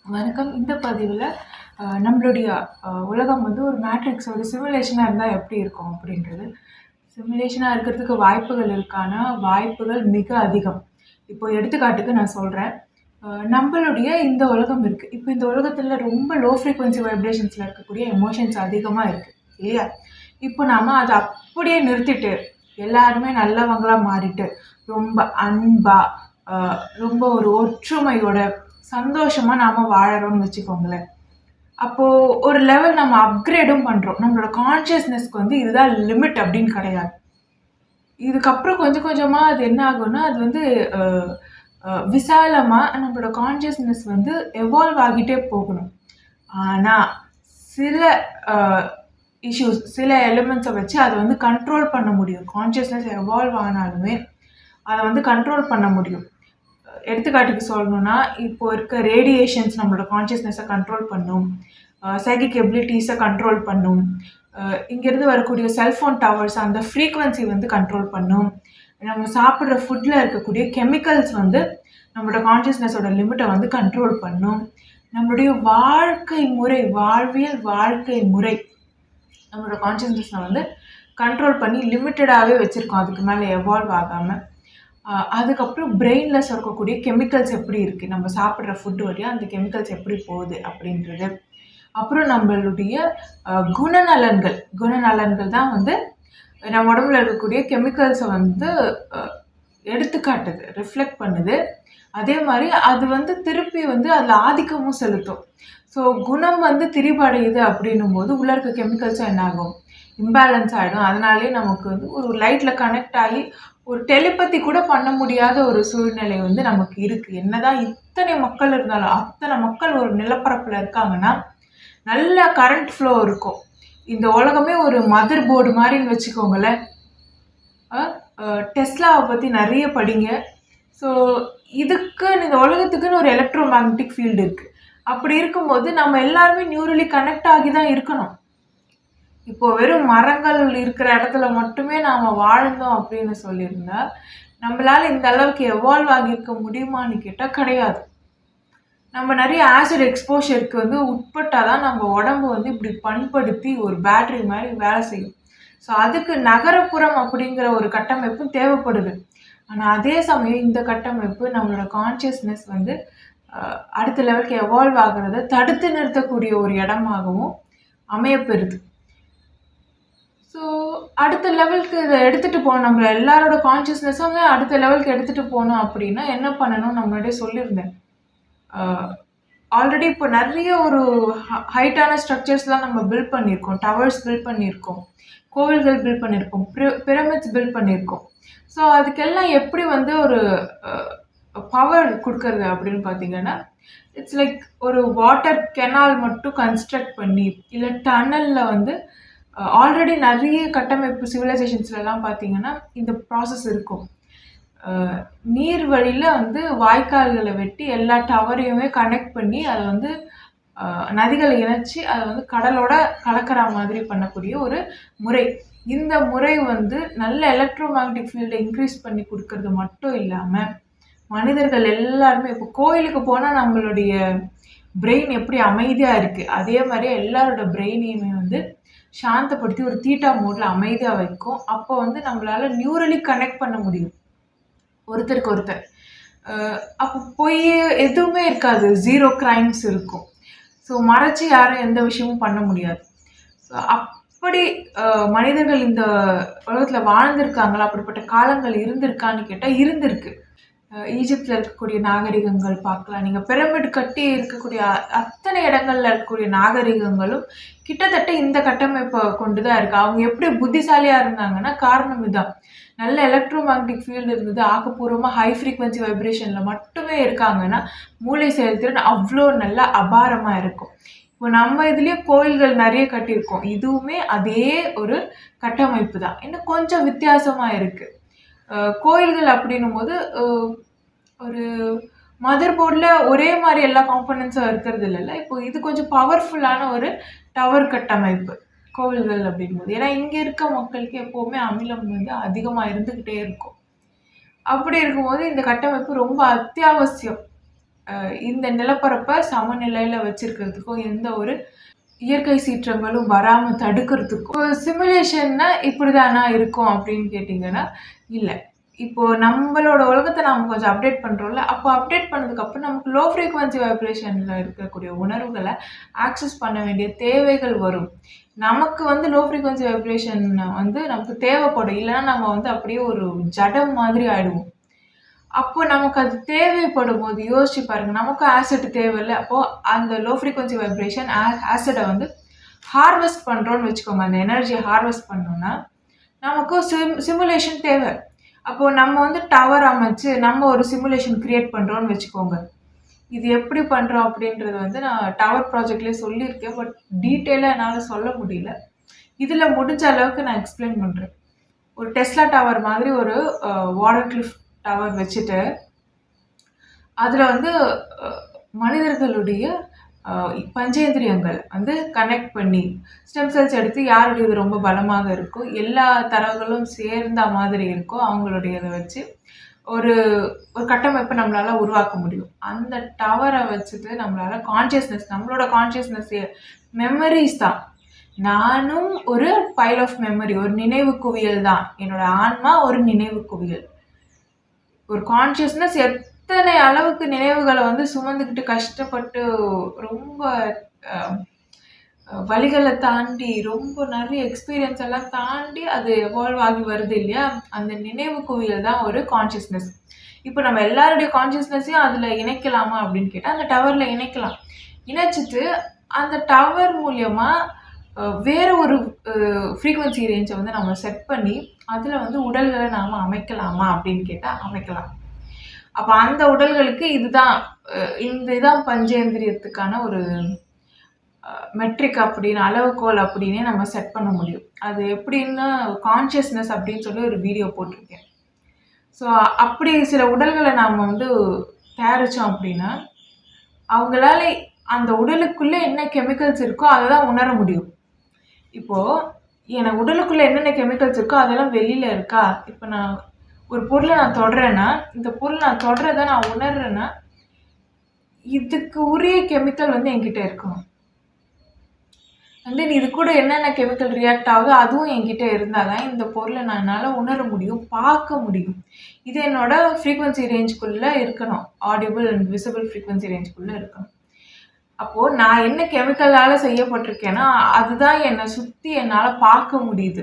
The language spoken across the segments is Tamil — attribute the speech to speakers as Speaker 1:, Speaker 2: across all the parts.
Speaker 1: வணக்கம். இந்த பதிவுல நம்மளுடைய உலகம் வந்து ஒரு மேட்ரிக்ஸ் ஒரு சிமுலேஷனா இருந்தா எப்படி இருக்கும் அப்படின்றது. சிமுலேஷனா இருக்கிறதுக்கு வாய்ப்புகள் இருக்கான்னா, வாய்ப்புகள் மிக அதிகம். இப்போ எடுத்துக்காட்டுக்கு நான் சொல்றேன். நம்பளுடைய இந்த உலகம் இருக்கு. இப்போ இந்த உலகத்துல ரொம்ப லோ ஃப்ரீக்வென்சி வைப்ரேஷன்ஸ்ல இருக்கக்கூடிய எமோஷன்ஸ் அதிகமா இருக்கு. இல்லையா? இப்போ நாம அத அப்படியே நிறுத்திட்டு, எல்லாருமே நல்லவங்களா மாறிட்டு, ரொம்ப அன்பா, அ ரொம்ப ஒரு ஒற்றுமையோட சந்தோஷமா நாம வாழறோம்னு வச்சுக்கோங்களேன். அப்போ ஒரு லெவல் நம்ம அப்கிரேடும் பண்றோம். நம்மளோட கான்ஷியஸ்னஸ்க்கு வந்து இதுதான் லிமிட் அப்படின்னு கிடையாது. இதுக்கப்புறம் கொஞ்சம் கொஞ்சமா அது என்ன ஆகும்னா, அது வந்து அ அ விசாலமா நம்மளோட கான்ஷியஸ்னஸ் வந்து எவால்வ் ஆகிட்டே போகணும். ஆனா, சில அ சில எலிமெண்ட்ஸ வச்சு அத வந்து கண்ட்ரோல் பண்ண முடியும். கான்ஷியஸ்னஸ் எவால்வ் ஆனாலுமே, அத வந்து கண்ட்ரோல் பண்ண முடியும். எடுத்துக்காட்டுக்கு சொல்லணும்னா, இப்போ இருக்க ரேடியேஷன்ஸ் நம்மளோட கான்ஷியஸ்னஸ கண்ட்ரோல் பண்ணும். சைக்கிக் எபிலிட்டீஸ கண்ட்ரோல் பண்ணும். இங்கேருந்து வரக்கூடிய செல்ஃபோன் டவர்ஸ் அந்த ஃப்ரீக்வன்சி வந்து கண்ட்ரோல் பண்ணும். நம்ம சாப்பிடுற ஃபுட்ல இருக்கக்கூடிய கெமிக்கல்ஸ் வந்து நம்மளோட கான்ஷியஸ்னஸோட லிமிட்ட வந்து கண்ட்ரோல் பண்ணும். நம்மளுடைய வாழ்வியல் வாழ்க்கை முறை நம்மளோட கான்ஷியஸ்னஸ வந்து கண்ட்ரோல் பண்ணி லிமிட்டடாவே வச்சிருக்கோம். அதுக்கு மேல எவால்வ் ஆகாம. அதுக்கப்புறம் பிரெயின்ல சுரக்கக்கூடிய கெமிக்கல்ஸ் எப்படி இருக்கு? நம்ம சாப்பிடுற ஃபுட் வழியா அந்த கெமிக்கல்ஸ் எப்படி போகுது? அப்படின்றது. அப்புறம் நம்மளுடைய குணநலன்கள் தான் வந்து நம்ம உடம்புல இருக்கக்கூடிய கெமிக்கல்ஸ வந்து அ எடுத்துக்காட்டுது, ரிஃப்ளெக்ட் பண்ணுது. அதே மாரி அது வந்து திருப்பி வந்து அதில ஆதிக்கமும் செலுத்தும். ஸோ குணம் வந்து திரிபடையுது அப்படின்னும்போது, உள்ள இருக்க கெமிக்கல்ஸும் என்ன ஆகும்? இம்பேலன்ஸ் ஆயிடும். அதனாலேயே நமக்கு வந்து ஒரு லைட்ல கனெக்ட் ஆகி, ஒரு டெலிபதி கூட பண்ண முடியாத ஒரு சூழ்நிலை வந்து நமக்கு இருக்கு. என்னதான் இத்தனை மக்கள் இருந்தாலும், அத்தனை மக்கள் ஒரு நிலப்பரப்புல இருக்காங்கன்னா, நல்ல கரண்ட் ஃப்ளோ இருக்கும். இந்த உலகமே ஒரு மதர் போர்டு மாரின்னு வச்சுக்கோங்களேன். அ அ டெஸ்லாவ பத்தி நெறைய படிங்க. ஸோ இதுக்குன்னு இந்த உலகத்துக்குன்னு ஒரு எலக்ட்ரோ மேக்னடிக் ஃபீல்டு இருக்கு. அப்படி இருக்கும்போது நம்ம எல்லாருமே நியூரலி கனெக்ட் ஆகி தான் இருக்கணும். இப்போ வெறும் மரங்கள் இருக்கிற இடத்துல மட்டுமே நாம வாழ்ந்தோம் அப்படின்னு சொல்லியிருந்தா, நம்மளால இந்த அளவுக்கு எவால்வ் ஆகியிருக்க முடியுமான்னு கேட்டா கிடையாது. நம்ம நெறைய ஆசிட் எக்ஸ்போஷருக்கு வந்து உட்பட்டா தான் நம்ம உடம்பு வந்து இப்படி பண்படுத்தி ஒரு பேட்டரி மாரி வேலை செய்யும். ஸோ அதுக்கு நகரப்புறம் அப்படிங்கிற ஒரு கட்டமைப்பும் தேவைப்படுது. ஆனா அதே சமயம் இந்த கட்டமைப்பு நம்மளோட கான்ஷியஸ்னஸ் வந்து அடுத்த லெவலுக்கு எவால்வ் ஆகுறத தடுத்து நிறுத்தக்கூடிய ஒரு இடமாகவும் அமையப்பெறுது. ஸோ அடுத்த லெவலுக்கு இத எடுத்துட்டு போணும். நம்ம எல்லாரோட கான்ஷியஸ்னஸுமே அடுத்த லெவலுக்கு எடுத்துட்டு போணும் அப்படின்னா என்ன பண்ணணும்னு நான் முன்னாடியே சொல்லியிருந்தேன். அ ஆல்ரெடி இப்போ நெறைய ஒரு ஹைட்டான ஸ்ட்ரக்சர்ஸ்லாம் நம்ம பில்ட் பண்ணியிருக்கோம். டவர்ஸ் பில்ட் பண்ணியிருக்கோம். கோவில்கள் பில்ட் பண்ணியிருக்கோம். பிரமிட்ஸ் பில்ட் பண்ணியிருக்கோம். ஸோ அதுக்கெல்லாம் எப்படி வந்து ஒரு அ பவர் குடுக்கறது அப்படின்னு பார்த்தீங்கன்னா, இட்ஸ் லைக் ஒரு வாட்டர் கெனால் மட்டும் கன்ஸ்ட்ரக்ட் பண்ணி, இல்ல டன்னல்ல வந்து ஆல்ரெடி நெறைய கட்டமைப்பு சிவிலைசேஷன்ஸ்லலாம் பார்த்தீங்கன்னா, இந்த ப்ராசஸ் இருக்கும். அ நீர் வழியில வந்து வாய்க்கால்கள வெட்டி எல்லா டவரையுமே கனெக்ட் பண்ணி, அத வந்து அ நதிகள இணைச்சு, அத வந்து கடலோட கலக்கிற மாதிரி பண்ணக்கூடிய ஒரு முறை. இந்த முறை வந்து நல்ல எலக்ட்ரோ மேக்னடிக் ஃபீல்ட இன்கிரீஸ் பண்ணி குடுக்கறது மட்டும் இல்லாம, மனிதர்கள் எல்லாருமே இப்போ கோயிலுக்கு போனா நம்மளுடைய பிரெயின் எப்படி அமைதியா இருக்கு, அதே மாரி எல்லாரோட பிரெயினையுமே வந்து சாந்தப்படுத்தி ஒரு தீட்டா மோட்ல அமைதியா வைக்கும். அப்போ வந்து நம்மளால நியூரலி கனெக்ட் பண்ண முடியும். ஒருத்தருக்கு ஒருத்தர். அ அப்போ பொய் எதுவுமே இருக்காது. 0 கிரைம்ஸ் இருக்கும். ஸோ மறைச்சு யாரும் எந்த விஷயமும் பண்ண முடியாது. ஸோ அப்படி அ மனிதர்கள் இந்த உலகத்துல வாழ்ந்திருக்காங்களா? அப்படிப்பட்ட காலங்கள் இருந்திருக்கான்னு கேட்டா இருந்திருக்கு. ஈஜிப்ட்ல இருக்கக்கூடிய நாகரிகங்கள் பார்க்கலாம். நீங்க பிரமிட் கட்டி இருக்கக்கூடிய அத்தனை இடங்கள்ல இருக்கக்கூடிய நாகரிகங்களும் கிட்டத்தட்ட இந்த கட்டமைப்ப கொண்டு தான் இருக்கு. அவங்க எப்படி புத்திசாலியா இருந்தாங்கன்னா, காரணம் இதான். நல்ல எலக்ட்ரோ மேக்னடிக் ஃபீல்டு இருந்தது. ஆக்கப்பூர்வமா ஹை ஃப்ரீக்வென்சி வைப்ரேஷன்ல மட்டுமே இருக்காங்கன்னா, மூளை செயல்திறன் அவ்ளோ நல்லா அபாரமா இருக்கும். இப்போ நம்ம இதுலயே கோயில்கள் நெறைய கட்டியிருக்கோம். இதுவுமே அதே ஒரு கட்டமைப்பு தான். இன்னும் கொஞ்சம் வித்தியாசமா இருக்கு. கோயில்கள் அப்படின்னும்போது, ஒரு மதர் போர்ட்ல ஒரே மாரி எல்லா காம்போனன்ட்ஸும் இருக்கிறது இல்லல்ல. இப்போ இது கொஞ்சம் பவர்ஃபுல்லான ஒரு டவர் கட்டமைப்பு. கோவில்கள் அப்படிங்கும்போது. ஏன்னா, இங்க இருக்க மக்களுக்கு எப்பவுமே அமிலம் வந்து அதிகமா இருந்துகிட்டே இருக்கும். அப்படி இருக்கும்போது இந்த கட்டமைப்பு ரொம்ப அத்தியாவசியம். இந்த நிலப்பரப்பை சமநிலையில வச்சிருக்கிறதுக்கும் எந்த ஒரு இயற்கை சீற்றங்களும் வராமல் தடுக்கிறதுக்கும் சிமுலேஷன்னா இப்படிதானா இருக்கும் அப்படின்னு கேட்டிங்கன்னா இல்லை. இப்போ நம்மளோட உலகத்தை நாம கொஞ்சம் அப்டேட் பண்றோம்ல, அப்போ அப்டேட் பண்ணதுக்கப்புறம் நமக்கு லோ ஃப்ரீக்வன்சி வைப்ரேஷன்ல இருக்கக்கூடிய உணர்வுகளை ஆக்சஸ் பண்ண வேண்டிய தேவைகள் வரும். நமக்கு வந்து லோ ஃப்ரீக்வன்சி வைப்ரேஷன் வந்து நமக்கு தேவைப்படும். இல்லைன்னா நம்ம வந்து அப்படியே ஒரு ஜடம் மாதிரி ஆயிடுவோம். அப்போ நமக்கு அது தேவைப்படும் போது யோசிச்சு பாருங்க, நமக்கு ஆசிட் தேவையில்ல. அப்போ அந்த லோ ஃப்ரீக்வன்சி வைப்ரேஷன் ஆசிடை வந்து ஹார்வெஸ்ட் பண்றோம்னு வச்சுக்கோங்க. அந்த எனர்ஜியை ஹார்வெஸ்ட் பண்ணோம்னா நமக்கு சிமுலேஷன் தேவை. அப்போ நம்ம வந்து டவர் அமைச்சு நம்ம ஒரு சிமுலேஷன் கிரியேட் பண்றோம்னு வச்சுக்கோங்க. இது எப்படி பண்றோம் அப்படின்றது வந்து நான் டவர் ப்ராஜெக்ட்லேயே சொல்லியிருக்கேன். பட் டீட்டெயிலாக என்னால் சொல்ல முடியல. இதில் முடிஞ்ச அளவுக்கு நான் எக்ஸ்பிளைன் பண்ணுறேன். ஒரு டெஸ்லா டவர் மாதிரி ஒரு வாட்டர் கிளிஃப் டவர் வச்சுட்டு அதில் வந்து மனிதர்களுடைய பஞ்சேந்திரியங்கள் வந்து கனெக்ட் பண்ணி ஸ்டெம் செல்ஸ் எடுத்து யாருடையது ரொம்ப பலமாக இருக்கோ, எல்லா தரவுகளும் சேர்ந்த மாதிரி இருக்கோ அவங்களுடையதை வச்சு ஒரு ஒரு கட்டமைப்பை நம்மளால உருவாக்க முடியும். அந்த டவரை வச்சுட்டு நம்மளால கான்சியஸ்னஸ், நம்மளோட கான்சியஸ்னஸ் மெமரிஸ் தான். நானும் ஒரு பைல் ஆஃப் மெமரி, ஒரு நினைவு குவியல் தான். என்னோட ஆன்மா ஒரு நினைவு குவியல். ஒரு கான்சியஸ்னஸ் எத்தனை அளவுக்கு நினைவுகளை வந்து சுமந்துக்கிட்டு கஷ்டப்பட்டு ரொம்ப வழிகளை தாண்டி ரொம்ப நிறைய எக்ஸ்பீரியன்ஸ் எல்லாம் தாண்டி அது எவால்வ் ஆகி வருது இல்லையா, அந்த நினைவு குவியல் தான் ஒரு கான்சியஸ்னஸ். இப்போ நம்ம எல்லாருடைய கான்சியஸ்னஸையும் அதில் இணைக்கலாமா அப்படின்னு கேட்டால் அந்த டவரில் இணைக்கலாம். இணைச்சிட்டு அந்த டவர் மூலயமா வேற ஒரு ஃப்ரீக்வன்சி ரேஞ்சை வந்து நம்ம செட் பண்ணி அதில் வந்து உடல்களை நாம் அமைக்கலாமா அப்படின்னு கேட்டால் அமைக்கலாம். அப்போ அந்த உடல்களுக்கு இதுதான் இதுதான் பஞ்சேந்திரியத்துக்கான ஒரு மெட்ரிக் அப்படின்னு, அளவுகோல் அப்படின்னே நம்ம செட் பண்ண முடியும். அது எப்படின்னா கான்சியஸ்னஸ் அப்படின்னு சொல்லி ஒரு வீடியோ போட்டிருக்கேன். ஸோ அப்படி சில உடல்களை நாம் வந்து தயாரித்தோம் அப்படின்னா அவங்களால அந்த உடலுக்குள்ளே என்ன கெமிக்கல்ஸ் இருக்கோ அதை தான் உணர முடியும். இப்போது எனக்கு உடலுக்குள்ளே என்னென்ன கெமிக்கல்ஸ் இருக்கோ அதெல்லாம் வெளியில் இருக்கா. இப்போ நான் ஒரு பொருளை நான் தொடுறேன்னா, இந்த பொருளை நான் தொடுறதை நான் உணர்றேன்னா இதுக்கு உரிய கெமிக்கல் வந்து என்கிட்ட இருக்கணும். அண்ட் தென் இது கூட என்னென்ன கெமிக்கல் ரியாக்ட் ஆகுதோ அதுவும் என்கிட்ட இருந்தால் தான் இந்த பொருளை நான் என்னால் உணர முடியும், பார்க்க முடியும். இது என்னோட ஃப்ரீக்வன்சி ரேஞ்சுக்குள்ளே இருக்கணும். ஆடிபிள் அண்ட் விசிபிள் ஃப்ரீக்வன்சி ரேஞ்சுக்குள்ளே இருக்கணும். அப்போது நான் என்ன கெமிக்கலால் செய்யப்பட்டிருக்கேன்னா அதுதான் என்னை சுற்றி என்னால் பார்க்க முடியுது.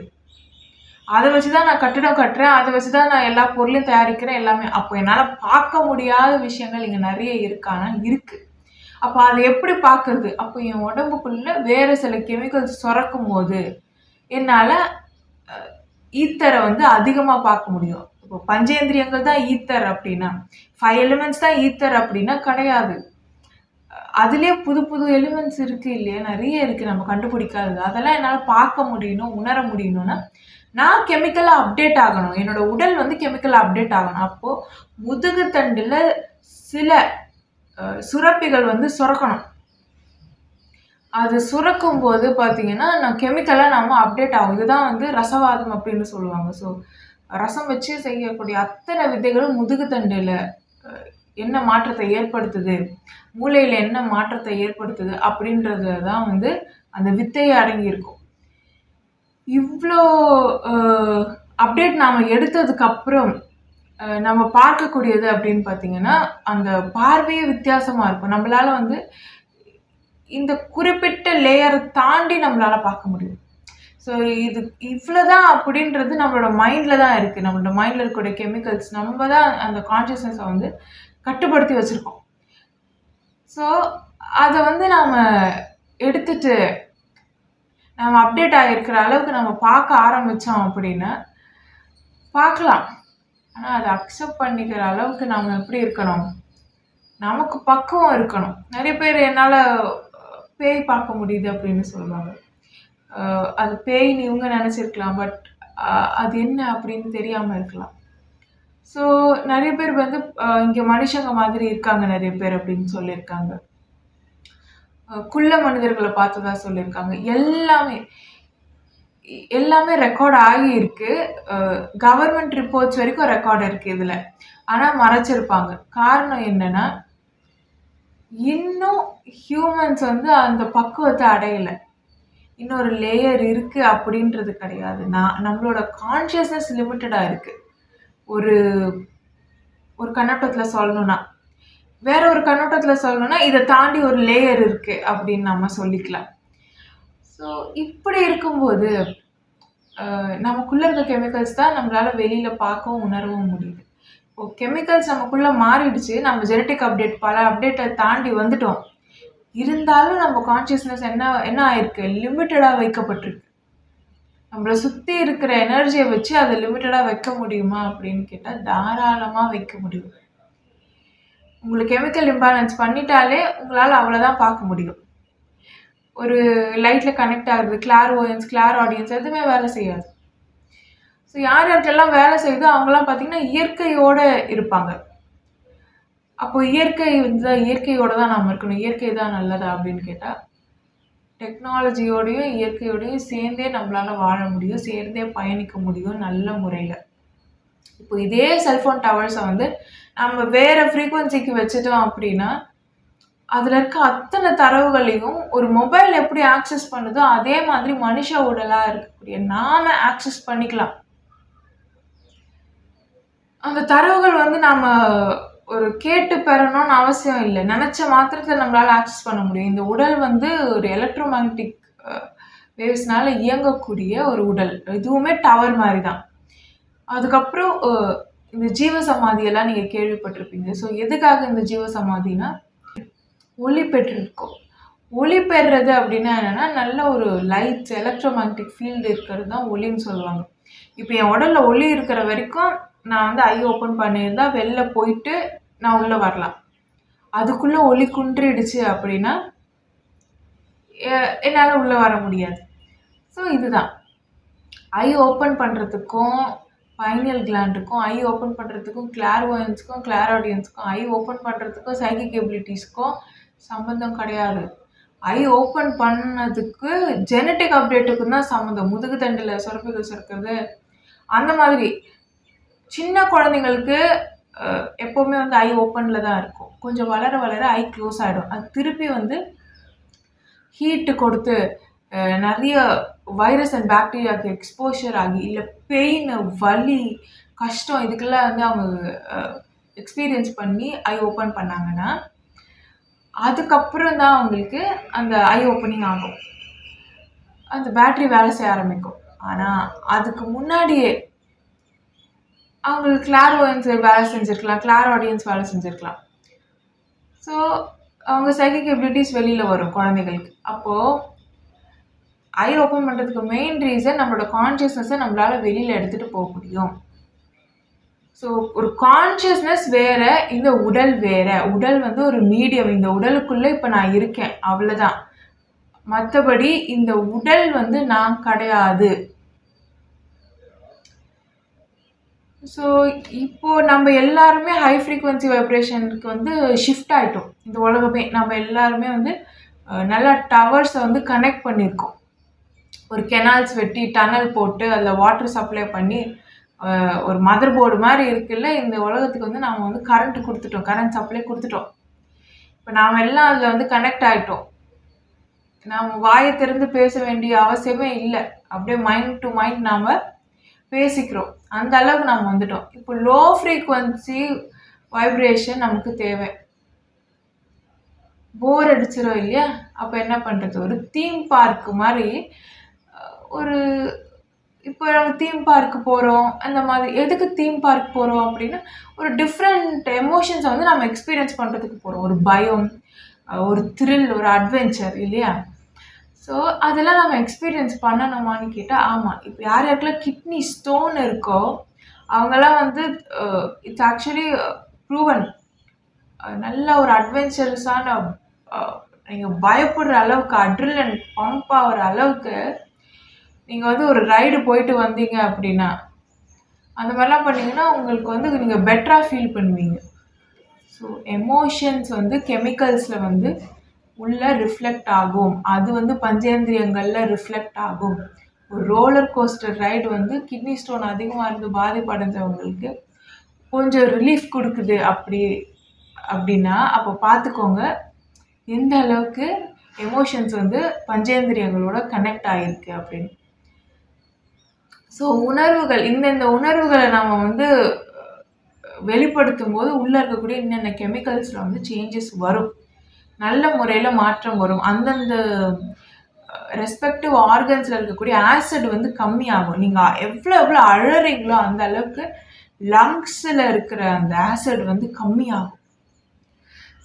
Speaker 1: அதை வச்சு தான் நான் கட்டிடம் கட்டுறேன், அதை வச்சு தான் நான் எல்லா பொருளையும் தயாரிக்கிறேன் எல்லாமே. அப்போ என்னால் பார்க்க முடியாத விஷயங்கள் இங்கே நிறைய இருக்கானா இருக்குது. அப்போ அதை எப்படி பார்க்கறது? அப்போ என் உடம்புக்குள்ள வேறு சில கெமிக்கல்ஸ் சுரக்கும் போது என்னால் ஈத்தரை வந்து அதிகமாக பார்க்க முடியும். இப்போ பஞ்சேந்திரியங்கள் தான் ஈத்தர் அப்படின்னா, 5 எலிமெண்ட்ஸ் தான் ஈத்தர் அப்படின்னா கிடையாது. அதுலேயே புது புது எலிமெண்ட்ஸ் இருக்குது இல்லையா, நிறைய இருக்குது நம்ம கண்டுபிடிக்காதது. அதெல்லாம் என்னால் பார்க்க முடியணும், உணர முடியணும்னா நான் கெமிக்கலாக அப்டேட் ஆகணும். என்னோட உடல் வந்து கெமிக்கலாக அப்டேட் ஆகணும். அப்போது முதுகு தண்டில் சில சுரப்பிகள் வந்து சுரக்கணும். அது சுரக்கும் போது பார்த்தீங்கன்னா நான் கெமிக்கலாக நம்ம அப்டேட் ஆகும். இதுதான் வந்து ரசவாதம் அப்படின்னு சொல்லுவாங்க. ஸோ ரசம் வச்சு செய்யக்கூடிய அத்தனை விதைகளும் முதுகு தண்டில் என்ன மாற்றத்தை ஏற்படுத்துது, மூளையில் என்ன மாற்றத்தை ஏற்படுத்துது அப்படின்றது தான் வந்து அந்த வித்தையை அடங்கியிருக்கும். இவ்வளோ அப்டேட் நாம் எடுத்ததுக்கப்புறம் நம்ம பார்க்கக்கூடியது அப்படின்னு பார்த்தீங்கன்னா அந்த பார்வையே வித்தியாசமாக இருக்கும். நம்மளால் வந்து இந்த குறிப்பிட்ட லேயரை தாண்டி நம்மளால் பார்க்க முடியும். ஸோ இது இவ்வளோதான் அப்படின்றது நம்மளோட மைண்டில் தான் இருக்குது. நம்மளோட மைண்டில் இருக்கக்கூடிய கெமிக்கல்ஸ் நம்ம தான் அந்த கான்ஷியஸ்னஸை வந்து கட்டுப்படுத்தி வச்சுருக்கோம். ஸோ அதை வந்து நாம் எடுத்துட்டு நம்ம அப்டேட் ஆகிருக்கிற அளவுக்கு நம்ம பார்க்க ஆரம்பித்தோம் அப்படின்னா பார்க்கலாம். ஆனால் அதை அக்செப்ட் பண்ணிக்கிற அளவுக்கு நாம் எப்படி இருக்கணும், நமக்கு பக்குவம் இருக்கணும். நிறைய பேர் என்னால் பேய் பார்க்க முடியுது அப்படின்னு சொல்லுவாங்க. அது பேய்னு இவங்க நினச்சிருக்கலாம், பட் அது என்ன அப்படின்னு தெரியாமல் இருக்கலாம். ஸோ நிறைய பேர் வந்து இங்கே மனுஷங்க மாதிரி இருக்காங்க நிறைய பேர் அப்படின்னு சொல்லியிருக்காங்க. குள்ள மனிதர்களை பார்த்ததா சொல்லியிருக்காங்க. எல்லாமே ரெக்கார்ட் ஆகி இருக்கு. கவர்மெண்ட் ரிப்போர்ட்ஸ் வரைக்கும் ரெக்கார்டு இருக்குது இதில். ஆனால் மறைச்சிருப்பாங்க. காரணம் என்னன்னா இன்னும் ஹியூமன்ஸ் வந்து அந்த பக்குவத்தை அடையலை. இன்னொரு லேயர் இருக்குது அப்படின்றது கிடையாது. நம்மளோட கான்ஷியஸ்னஸ் லிமிட்டடாக இருக்குது. ஒரு ஒரு கண்ணோட்டத்தில் சொல்லணும்னா, வேற ஒரு கண்ணோட்டத்தில் சொல்லணும்னா இதை தாண்டி ஒரு லேயர் இருக்குது அப்படின்னு நம்ம சொல்லிக்கலாம். ஸோ இப்படி இருக்கும்போது நமக்குள்ளே இருக்க கெமிக்கல்ஸ் தான் நம்மளால் வெளியில் பார்க்கவும் உணரவும் முடியுது. இப்போ கெமிக்கல்ஸ் நமக்குள்ளே மாறிடுச்சு, நம்ம ஜெனட்டிக் அப்டேட் பல அப்டேட்டை தாண்டி வந்துட்டோம். இருந்தாலும் நம்ம கான்ஷியஸ்னஸ் என்ன ஆயிருக்கு, லிமிட்டடாக வைக்கப்பட்டிருக்கு. நம்மளை சுற்றி இருக்கிற எனர்ஜியை வச்சு அதை லிமிட்டடாக வைக்க முடியுமா அப்படின்னு கேட்டால் தாராளமாக வைக்க முடியும். உங்களுக்கு கெமிக்கல் இம்பேலன்ஸ் பண்ணிட்டாலே உங்களால் அவ்வளோதான் பார்க்க முடியும். ஒரு லைட்டில் கனெக்ட் ஆகுறது, கிளார் ஆடியன்ஸ் எதுவுமே வேலை செய்யாது. ஸோ யார் யாருக்கெல்லாம் வேலை செய்யுதோ அவங்களாம் பார்த்தீங்கன்னா இயற்கையோடு இருப்பாங்க. அப்போ இயற்கையோடு தான் நாம் இருக்கணும். இயற்கை தான் நல்லதா அப்படின்னு கேட்டால், டெக்னாலஜியோடையும் இயற்கையோடையும் சேர்ந்தே நம்மளால் வாழ முடியும், சேர்ந்தே பயணிக்க முடியும் நல்ல முறையில். இப்போ இதே செல்ஃபோன் டவர்ஸை வந்து நம்ம வேறு ஃப்ரீக்குவன்சிக்கு வச்சுட்டோம் அப்படின்னா, அதில் இருக்க அத்தனை தரவுகளையும் ஒரு மொபைல் எப்படி ஆக்சஸ் பண்ணுதோ அதே மாதிரி மனுஷ உடலாக இருக்கக்கூடிய நாம ஆக்சஸ் பண்ணிக்கலாம். அந்த தரவுகள் வந்து நம்ம ஒரு கேட்டு பெறணும்னு அவசியம் இல்லை. நினச்ச மாத்திரத்தில் நம்மளால் ஆக்சஸ் பண்ண முடியும். இந்த உடல் வந்து ஒரு எலக்ட்ரோமேக்னட்டிக் வேவ்ஸ்னால இயங்கக்கூடிய ஒரு உடல். இதுவுமே டவர் மாதிரி தான். அதுக்கப்புறம் இந்த ஜீவசமாதியெல்லாம் நீங்கள் கேள்விப்பட்டிருப்பீங்க. ஸோ எதுக்காக இந்த ஜீவசமாதினா, ஒளி பெற்றிருக்கோம். ஒளி பெறுறது அப்படின்னா என்னென்னா, நல்ல ஒரு லைட்ஸ் எலக்ட்ரோமேக்னட்டிக் ஃபீல்டு இருக்கிறது தான் ஒளின்னு சொல்லுவாங்க. இப்போ என் உடலில் ஒளி இருக்கிற வரைக்கும் நான் வந்து ஐ ஓப்பன் பண்ணியிருந்தா வெளில போயிட்டு நான் உள்ளே வரலாம். அதுக்குள்ளே ஒளி குன்றிடுச்சு அப்படின்னா என்னால் உள்ளே வர முடியாது. ஸோ இதுதான் ஐ ஓப்பன் பண்ணுறதுக்கும் பைனியல் கிளாண்டுக்கும், ஐ ஓப்பன் பண்ணுறதுக்கும் கிளார்வோயன்ஸுக்கும் கிளாராடியன்ஸுக்கும், ஐ ஓப்பன் பண்ணுறதுக்கும் சைக்கிக் எபிலிட்டிஸ்க்கும் சம்மந்தம் கிடையாது. ஐ ஓப்பன் பண்ணதுக்கு ஜெனட்டிக் அப்டேட்டுக்கும் தான் சம்மந்தம். முதுகு தண்டில் சுரப்பிகள் சுரக்கிறது அந்த மாதிரி. சின்ன குழந்தைங்களுக்கு எப்போவுமே வந்து ஐ ஓப்பனில் தான் இருக்கும். கொஞ்சம் வளர வளர ஐ க்ளோஸ் ஆகிடும். அது திருப்பி வந்து ஹீட்டு கொடுத்து நிறைய வைரஸ் அண்ட் பாக்டீரியாவுக்கு எக்ஸ்போஷர் ஆகி, இல்லை பெயின், வலி, கஷ்டம் இதுக்கெல்லாம் வந்து அவங்க எக்ஸ்பீரியன்ஸ் பண்ணி ஐ ஓப்பன் பண்ணாங்கன்னா அதுக்கப்புறம் தான் அவங்களுக்கு அந்த ஐ ஓப்பனிங் ஆகும், அந்த பேட்ரி வேலை செய்ய ஆரம்பிக்கும். ஆனால் அதுக்கு முன்னாடியே அவங்களுக்கு கிளார்வோயன்ஸ் வேலை செஞ்சுருக்கலாம், கிளாராடியன்ஸ் வேலை செஞ்சுருக்கலாம். ஸோ அவங்க சைக்கிக் எபிலிட்டிஸ் வெளியில் வரும் குழந்தைகளுக்கு. அப்போது ஐ ஓப்பன் பண்ணுறதுக்கு மெயின் ரீசன் நம்மளோட கான்ஷியஸ்னஸை நம்மளால் வெளியில் எடுத்துகிட்டு போக முடியும். ஸோ ஒரு கான்ஷியஸ்னஸ் வேறு, இந்த உடல் வேறு. உடல் வந்து ஒரு மீடியம். இந்த உடலுக்குள்ளே இப்போ நான் இருக்கேன், அவ்வளோதான். மற்றபடி இந்த உடல் வந்து நான் கிடையாது. ஸோ இப்போது நம்ம எல்லாருமே ஹை ஃப்ரீக்வன்சி வைப்ரேஷனுக்கு வந்து ஷிஃப்ட் ஆகிட்டோம். இந்த உலகமே நம்ம எல்லாருமே வந்து நல்லா டவர்ஸை வந்து கனெக்ட் பண்ணியிருக்கோம். ஒரு கெனால்ஸ் வெட்டி டனல் போட்டு அதில் வாட்டர் சப்ளை பண்ணி ஒரு மதர் போர்டு மாதிரி இருக்குல்ல, இந்த உலகத்துக்கு வந்து நாம் வந்து கரண்ட் கொடுத்துட்டோம், கரண்ட் சப்ளை கொடுத்துட்டோம். இப்போ நாம் எல்லாம் அதில் வந்து கனெக்ட் ஆகிட்டோம். நாம் வாயை திறந்து பேச வேண்டிய அவசியமே இல்லை. அப்படியே மைண்ட் டு மைண்ட் நாம் பேசிக்கிறோம். அந்த அளவுக்கு நாம் வந்துட்டோம். இப்போ லோ ஃப்ரீக்வன்சி வைப்ரேஷன் நமக்கு தேவை. போர் அடிச்சிடும் இல்லையா? அப்போ என்ன பண்ணுறது, ஒரு தீம் பார்க் மாதிரி ஒரு இப்போ நம்ம தீம் பார்க்கு போகிறோம். அந்த மாதிரி எதுக்கு தீம் பார்க் போகிறோம் அப்படின்னா, ஒரு டிஃப்ரெண்ட் எமோஷன்ஸை வந்து நம்ம எக்ஸ்பீரியன்ஸ் பண்ணுறதுக்கு போகிறோம். ஒரு பயம், ஒரு த்ரில், ஒரு அட்வென்ச்சர் இல்லையா? ஸோ அதெல்லாம் நம்ம எக்ஸ்பீரியன்ஸ் பண்ணணுமான்னு கேட்டால் ஆமாம். இப்போ யார் யாருக்கெல்லாம் கிட்னி ஸ்டோன் இருக்கோ அவங்கெல்லாம் வந்து இட்ஸ் ஆக்சுவலி ப்ரூவன். நல்ல ஒரு அட்வென்ச்சரஸான, நீங்கள் பயப்படுற அளவுக்கு அட்ரினலின் பம்ப் ஆகிற அளவுக்கு நீங்கள் வந்து ஒரு ரைடு போயிட்டு வந்தீங்க அப்படின்னா, அந்த மாதிரிலாம் பண்ணிங்கன்னா உங்களுக்கு வந்து நீங்கள் பெட்டராக ஃபீல் பண்ணுவீங்க. ஸோ எமோஷன்ஸ் வந்து கெமிக்கல்ஸில் வந்து உள்ள ரிஃப்ளெக்ட் ஆகும். அது வந்து பஞ்சேந்திரியங்களில் ரிஃப்ளெக்ட் ஆகும். ஒரு ரோலர் கோஸ்டர் ரைடு வந்து கிட்னி ஸ்டோன் அதிகமாக இருந்து பாதிப்படைஞ்சவங்களுக்கு கொஞ்சம் ரிலீஃப் கொடுக்குது அப்படின்னா அப்போ பார்த்துக்கோங்க, எந்த அளவுக்கு எமோஷன்ஸ் வந்து பஞ்சேந்திரியங்களோட கனெக்ட் ஆகிருக்கு அப்படின்னு. ஸோ உணர்வுகள், இந்தந்த உணர்வுகளை நம்ம வந்து வெளிப்படுத்தும் போது உள்ளே இருக்கக்கூடிய இன்னென்ன கெமிக்கல்ஸில் வந்து சேஞ்சஸ் வரும், நல்ல முறையில் மாற்றம் வரும். அந்தந்த ரெஸ்பெக்டிவ் ஆர்கன்ஸில் இருக்கக்கூடிய ஆசிட் வந்து கம்மியாகும். நீங்கள் எவ்வளோ எவ்வளோ அழறீங்களோ அந்த அளவுக்கு லங்ஸில் இருக்கிற அந்த ஆசிட் வந்து கம்மியாகும்.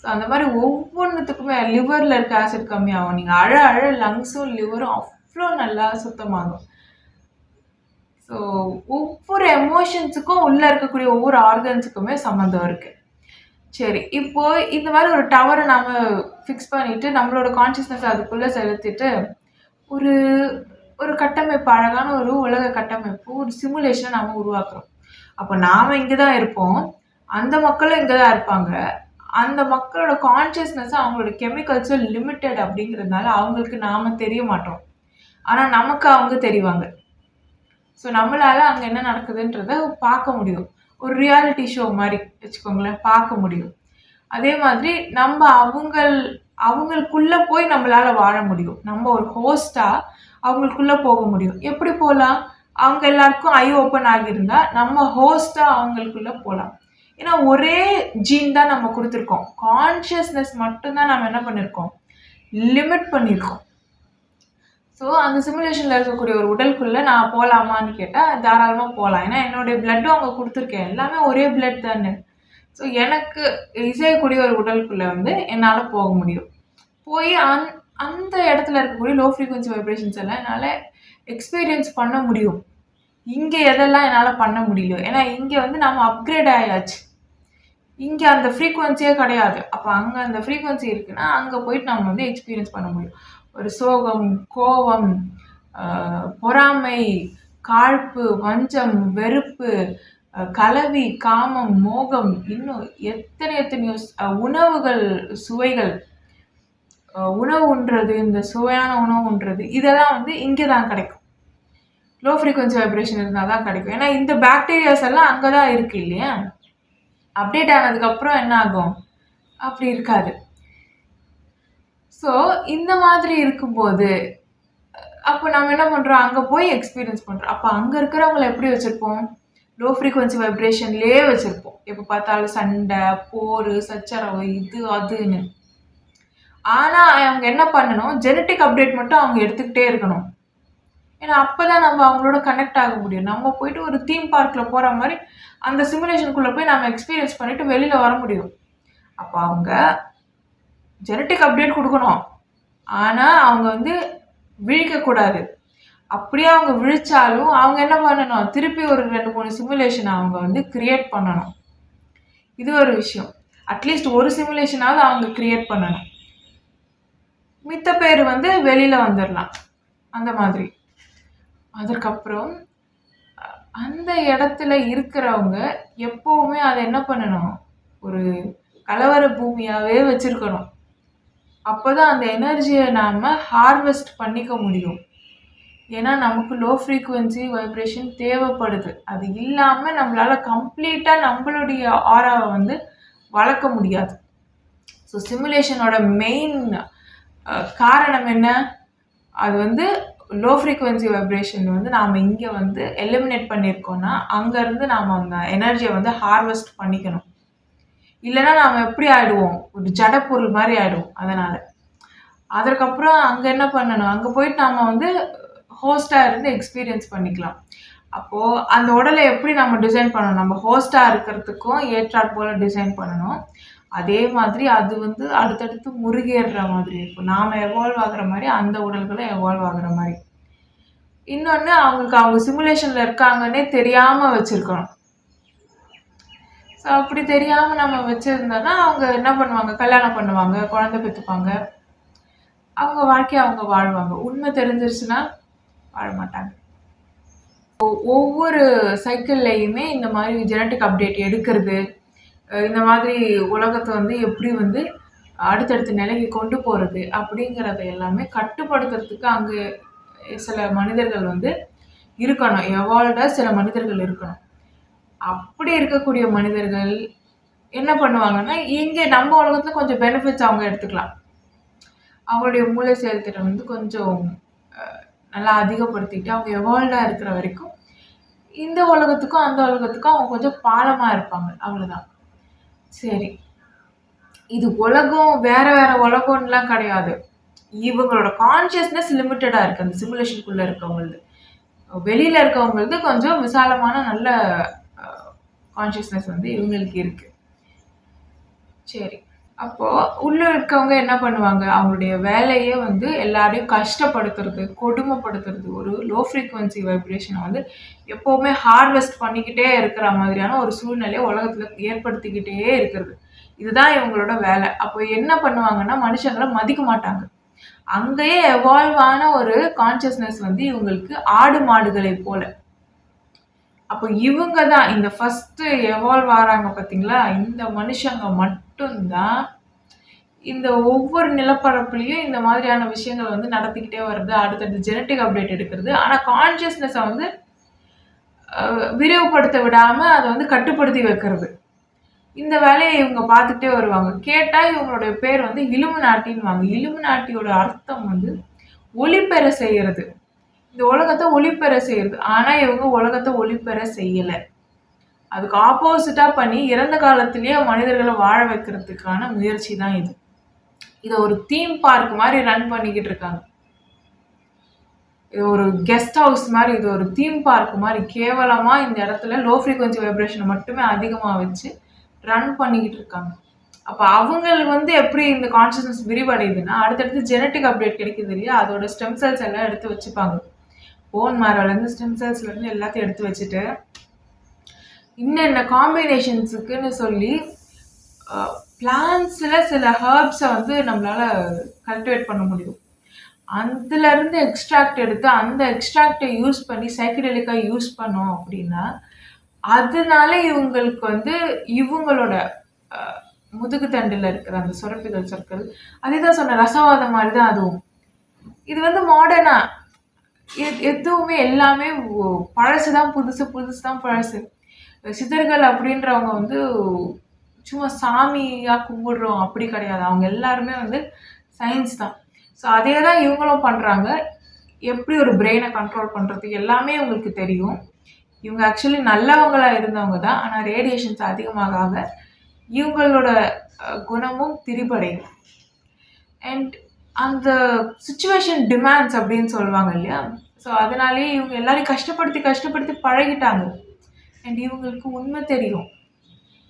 Speaker 1: ஸோ அந்த மாதிரி ஒவ்வொன்றுத்துக்குமே லிவரில் இருக்க ஆசிட் கம்மியாகும். நீங்கள் அழ அழ லங்ஸும் லிவரும் அவ்வளோ நல்லா சுத்தமாகும். ஸோ ஒவ்வொரு எமோஷன்ஸுக்கும் உள்ளே இருக்கக்கூடிய ஒவ்வொரு ஆர்கன்ஸுக்குமே சம்மந்தம் இருக்குது. சரி, இப்போது இந்த மாதிரி ஒரு டவரை நாம் ஃபிக்ஸ் பண்ணிவிட்டு நம்மளோட கான்ஷியஸ்னஸ் அதுக்குள்ளே செலுத்திட்டு ஒரு ஒரு கட்டமைப்பு, அழகான ஒரு உலக கட்டமைப்பு, ஒரு சிமுலேஷனை நாம் உருவாக்குறோம். அப்போ நாம் இங்கே தான் இருப்போம், அந்த மக்களும் இங்கே தான் இருப்பாங்க. அந்த மக்களோட கான்ஷியஸ்னஸ் அவங்களோட கெமிக்கல்ஸும் லிமிட்டட் அப்படிங்கிறதுனால அவங்களுக்கு நாம் தெரிய மாட்டோம், ஆனால் நமக்கு அவங்க தெரிவாங்க. ஸோ நம்மளால் அங்கே என்ன நடக்குதுன்றத பார்க்க முடியும். ஒரு ரியாலிட்டி ஷோ மாதிரி வச்சுக்கோங்களேன், பார்க்க முடியும். அதே மாதிரி நம்ம அவங்களுக்குள்ளே போய் நம்மளால் வாழ முடியும். நம்ம ஒரு ஹோஸ்டாக அவங்களுக்குள்ளே போக முடியும். எப்படி போகலாம்? அவங்க எல்லாருக்கும் ஐ ஓப்பன் ஆகியிருந்தா நம்ம ஹோஸ்டாக அவங்களுக்குள்ளே போகலாம். ஏன்னா ஒரே ஜீன் தான் நம்ம கொடுத்துருக்கோம். கான்ஷியஸ்னஸ் மட்டும்தான் நம்ம என்ன பண்ணியிருக்கோம், லிமிட் பண்ணியிருக்கோம். ஸோ அந்த சிமுலேஷனில் இருக்கக்கூடிய ஒரு உடலுக்குள்ளே நான் போகலாமான்னு கேட்டால் தாராளமாக போகலாம். ஏன்னா என்னுடைய பிளட்டும் அவங்க கொடுத்துருக்கேன், எல்லாமே ஒரே பிளட் தானே. ஸோ எனக்கு இசையக்கூடிய ஒரு உடலுக்குள்ளே வந்து என்னால் போக முடியும். போய் அந்த இடத்துல இருக்கக்கூடிய லோ ஃப்ரீக்வன்சி வைப்ரேஷன்ஸ் எல்லாம் என்னால் எக்ஸ்பீரியன்ஸ் பண்ண முடியும். இங்கே எதெல்லாம் என்னால் பண்ண முடியல, ஏன்னா இங்கே வந்து நம்ம அப்கிரேட் ஆயாச்சு. இங்கே அந்த ஃப்ரீக்குவன்சியே கிடையாது. அப்போ அங்கே அந்த ஃப்ரீக்குவன்சி இருக்குன்னா அங்கே போயிட்டு நம்ம வந்து எக்ஸ்பீரியன்ஸ் பண்ண முடியும். ஒரு சோகம், கோபம், பொறாமை, காழ்ப்பு, வஞ்சம், வெறுப்பு, கலவி, காமம், மோகம், இன்னும் எத்தனையோ உணவுகள், சுவைகள், உணவு உண்றது, இந்த சுவையான உணவு உண்றது, இதெல்லாம் வந்து இங்கே தான் கிடைக்கும். லோ ஃப்ரீக்வன்சி வைப்ரேஷன் இருந்தால் தான் கிடைக்கும். ஏன்னா இந்த பாக்டீரியாஸ் எல்லாம் அங்கே தான் இருக்குது இல்லையா. அப்டேட் ஆனதுக்கப்புறம் என்ன ஆகும், அப்படி இருக்காது. ஸோ இந்த மாதிரி இருக்கும்போது அப்போ நம்ம என்ன பண்ணுறோம், அங்கே போய் எக்ஸ்பீரியன்ஸ் பண்ணுறோம். அப்போ அங்கே இருக்கிறவங்கள எப்படி வச்சுருப்போம், லோ ஃப்ரீக்வன்சி வைப்ரேஷன்லேயே வச்சுருப்போம். எப்போ பார்த்தாலும் சண்டை, போர், சச்சரவு, இது அதுன்னு. ஆனால் அவங்க என்ன பண்ணணும், ஜெனட்டிக் அப்டேட் மட்டும் அவங்க எடுத்துக்கிட்டே இருக்கணும். ஏன்னா அப்போ தான் நம்ம அவங்களோட கனெக்ட் ஆக முடியும். நம்ம போயிட்டு ஒரு தீம் பார்க்கில் போகிற மாதிரி அந்த சிமுலேஷனுக்குள்ளே போய் நம்ம எக்ஸ்பீரியன்ஸ் பண்ணிவிட்டு வெளியில் வர முடியும். அப்போ அவங்க ஜெனட்டிக் அப்டேட் கொடுக்கணும், ஆனால் அவங்க வந்து விழிக்கக்கூடாது. அப்படியே அவங்க விழிச்சாலும் அவங்க என்ன பண்ணணும், திருப்பி ஒரு 2-3 சிமுலேஷன் அவங்க வந்து கிரியேட் பண்ணணும். இது ஒரு விஷயம். அட்லீஸ்ட் ஒரு சிமுலேஷனாவது அவங்க கிரியேட் பண்ணணும். மித்த பேர் வந்து வெளியில் வந்துடலாம் அந்த மாதிரி. அதுக்கப்புறம் அந்த இடத்துல இருக்கிறவங்க எப்போவுமே அதை என்ன பண்ணணும், ஒரு கலவர பூமியாகவே வச்சுருக்கணும். அப்போ தான் அந்த எனர்ஜியை நாம் ஹார்வெஸ்ட் பண்ணிக்க முடியும். ஏன்னா நமக்கு லோ ஃப்ரீக்குவென்சி வைப்ரேஷன் தேவைப்படுது. அது இல்லாமல் நம்மளால் கம்ப்ளீட்டாக நம்மளுடைய ஆராவை வந்து வளர்க்க முடியாது. ஸோ சிமுலேஷனோட மெயின் காரணம் என்ன, அது வந்து லோ ஃப்ரீக்குவென்சி வைப்ரேஷன் வந்து நாம் இங்கே வந்து எலிமினேட் பண்ணியிருக்கோன்னா அங்கேருந்து நாம் அந்த எனர்ஜியை வந்து ஹார்வெஸ்ட் பண்ணிக்கணும். இல்லைன்னா நாம் எப்படி ஆகிடுவோம், ஒரு ஜடப்பொருள் மாதிரி ஆகிடுவோம். அதனால் அதுக்கப்புறம் அங்கே என்ன பண்ணணும், அங்கே போயிட்டு நாம் வந்து ஹோஸ்டாக இருந்து எக்ஸ்பீரியன்ஸ் பண்ணிக்கலாம். அப்போது அந்த உடலை எப்படி நம்ம டிசைன் பண்ணணும், நம்ம ஹோஸ்டாக இருக்கிறதுக்கும் ஏற்றாற் போல் டிசைன் பண்ணணும். அதே மாதிரி அது வந்து அடுத்தடுத்து முருகேறுற மாதிரி இருக்கும். நாம் எவால்வ் ஆகிற மாதிரி அந்த உடல்களும் எவால்வ் ஆகிற மாதிரி. இன்னொன்று, அவங்களுக்கு அவங்க சிமுலேஷனில் இருக்காங்கன்னே தெரியாமல் வச்சுருக்கணும். ஸோ அப்படி தெரியாமல் நம்ம வச்சுருந்தோன்னா அவங்க என்ன பண்ணுவாங்க, கல்யாணம் பண்ணுவாங்க, குழந்தை பெற்றுப்பாங்க, அவங்க வாழ்க்கையை அவங்க வாழ்வாங்க. உண்மை தெரிஞ்சிருச்சுன்னா வாழ மாட்டாங்க. ஒவ்வொரு சைக்கிள்லையுமே இந்த மாதிரி ஜெனட்டிக் அப்டேட் எடுக்கிறது, இந்த மாதிரி உலகத்தை வந்து எப்படி வந்து அடுத்தடுத்த நிலைக்கு கொண்டு போகிறது அப்படிங்கிறத எல்லாமே கட்டுப்படுத்துறதுக்கு அங்கே சில மனிதர்கள் வந்து இருக்கணும். எவால்வ்டாக சில மனிதர்கள் இருக்கணும். அப்படி இருக்கக்கூடிய மனிதர்கள் என்ன பண்ணுவாங்கன்னா, இங்கே நம்ம உலகத்தில் கொஞ்சம் பெனிஃபிட்ஸ் அவங்க எடுத்துக்கலாம். அவங்களுடைய மூளை செயல்திறன் வந்து கொஞ்சம் நல்லா அதிகப்படுத்திட்டு அவங்க எவால்வ்டாக இருக்கிற வரைக்கும் இந்த உலகத்துக்கும் அந்த உலகத்துக்கும் அவங்க கொஞ்சம் பாலமாக இருப்பாங்க. அவ்வளோதான். சரி. இது உலகம் வேற வேற உலகம்லாம் கிடையாது. இவங்களோட கான்ஷியஸ்னஸ் லிமிட்டடா இருக்கு அந்த சிமுலேஷனுக்குள்ள இருக்கவங்களது. வெளியில இருக்கவங்களது கொஞ்சம் விசாலமான நல்ல கான்ஷியஸ்னஸ் வந்து இவங்களுக்கு இருக்கு. சரி. அப்போ உள்ள இருக்கவங்க என்ன பண்ணுவாங்க? அவங்களுடைய வேலையே வந்து எல்லாரையும் கஷ்டப்படுத்துறது, கொடுமைப்படுத்துறது, ஒரு லோ ஃப்ரீக்வன்சி வைப்ரேஷனை வந்து எப்பவுமே ஹார்வெஸ்ட் பண்ணிக்கிட்டே இருக்கிற மாதிரியான ஒரு சூழ்நிலையை உலகத்துல ஏற்படுத்திக்கிட்டே இருக்கிறது. இதுதான் இவங்களோட வேலை. அப்போ என்ன பண்ணுவாங்கன்னா, மனுஷங்கள மதிக்க மாட்டாங்க. அங்கேயே எவால்வ் ஆன ஒரு கான்ஷியஸ்னஸ் வந்து இவங்களுக்கு ஆடு மாடுகளை போல. அப்போ இவங்க தான் இந்த ஃபர்ஸ்ட் எவால்வ் ஆறாங்க பார்த்தீங்களா? இந்த மனுஷங்க மட்டும்தான் இந்த ஒவ்வொரு நிலப்பரப்புலையும் இந்த மாதிரியான விஷயங்கள் வந்து நடத்திக்கிட்டே வருது. அடுத்தடுத்து ஜெனட்டிக் அப்டேட் எடுக்கிறது. ஆனால் கான்ஷியஸ்னஸை வந்து விரிவுபடுத்த விடாம அதை வந்து கட்டுப்படுத்தி வைக்கிறது. இந்த வேலையை இவங்க பார்த்துட்டே வருவாங்க. கேட்டா இவங்களுடைய பேர் வந்து இலுமினாட்டின்னுவாங்க. இலுமினாட்டியோட அர்த்தம் வந்து ஒளிபெற செய்யறது. இந்த உலகத்தை ஒளிபெற செய்யறது. ஆனா இவங்க உலகத்தை ஒளிபெற செய்யல. அதுக்கு ஆப்போசிட்டா பண்ணி இறந்த காலத்திலேயே மனிதர்களை வாழ வைக்கிறதுக்கான முயற்சி தான் இது. இதை ஒரு தீம் பார்க் மாதிரி ரன் பண்ணிக்கிட்டு இருக்காங்க. இது ஒரு கெஸ்ட் ஹவுஸ் மாதிரி, இது ஒரு தீம் பார்க் மாதிரி கேவலமா இந்த இடத்துல லோ ஃப்ரீக்வன்சி வைப்ரேஷனை மட்டுமே அதிகமா வச்சு ரன் பண்ணிக்கிட்டு இருக்காங்க. அப்போ அவங்களுக்கு வந்து எப்படி இந்த கான்ஷியஸ்னஸ் விரிவடையுதுன்னா, அடுத்தடுத்து ஜெனட்டிக் அப்டேட் கிடைக்குது இல்லையா, அதோட ஸ்டெம் செல்ஸ் எல்லாம் எடுத்து வச்சுப்பாங்க. போன் மேரோலேருந்து ஸ்டெம் செல்ஸ்லேருந்து எல்லாத்தையும் எடுத்து வச்சுட்டு இன்னென்ன காம்பினேஷன்ஸுக்குன்னு சொல்லி பிளான்ஸில் சில ஹர்ப்ஸை வந்து நம்மளால் கல்டிவேட் பண்ண முடியும். அதுலேருந்து எக்ஸ்ட்ராக்ட் எடுத்து அந்த எக்ஸ்ட்ராக்டை யூஸ் பண்ணி சைக்கடெலிக்காக யூஸ் பண்ணோம் அப்படின்னா, அதனால இவங்களுக்கு வந்து இவங்களோட முதுகு தண்டில் இருக்கிற அந்த சுரப்பிகள் சர்க்கிள், அதே தான் சொன்ன ரசவாதம் மாதிரி தான் அதுவும். இது வந்து மாடர்னா எதுவுமே எல்லாமே பழசு தான் புதுசு, புதுசு தான் பழசு. சித்தர்கள் அப்படின்றவங்க வந்து சும்மா சாமியாக கும்பிடுறோம் அப்படி கிடையாது. அவங்க எல்லாருமே வந்து சயின்ஸ் தான். ஸோ அதே தான் இவங்களும் பண்ணுறாங்க. எப்படி ஒரு பிரெயினை கண்ட்ரோல் பண்ணுறது எல்லாமே இவங்களுக்கு தெரியும். இவங்க ஆக்சுவலி நல்லவங்களாக இருந்தவங்க தான். ஆனால் ரேடியேஷன்ஸ் அதிகமாக இவங்களோட குணமும் திரிபடையும். அண்ட் அந்த சுச்சுவேஷன் டிமாண்ட்ஸ் அப்படின்னு சொல்லுவாங்க இல்லையா, ஸோ அதனாலேயே இவங்க எல்லாரையும் கஷ்டப்படுத்தி கஷ்டப்படுத்தி பழகிட்டாங்க. அண்ட் இவங்களுக்கு உண்மை தெரியும்,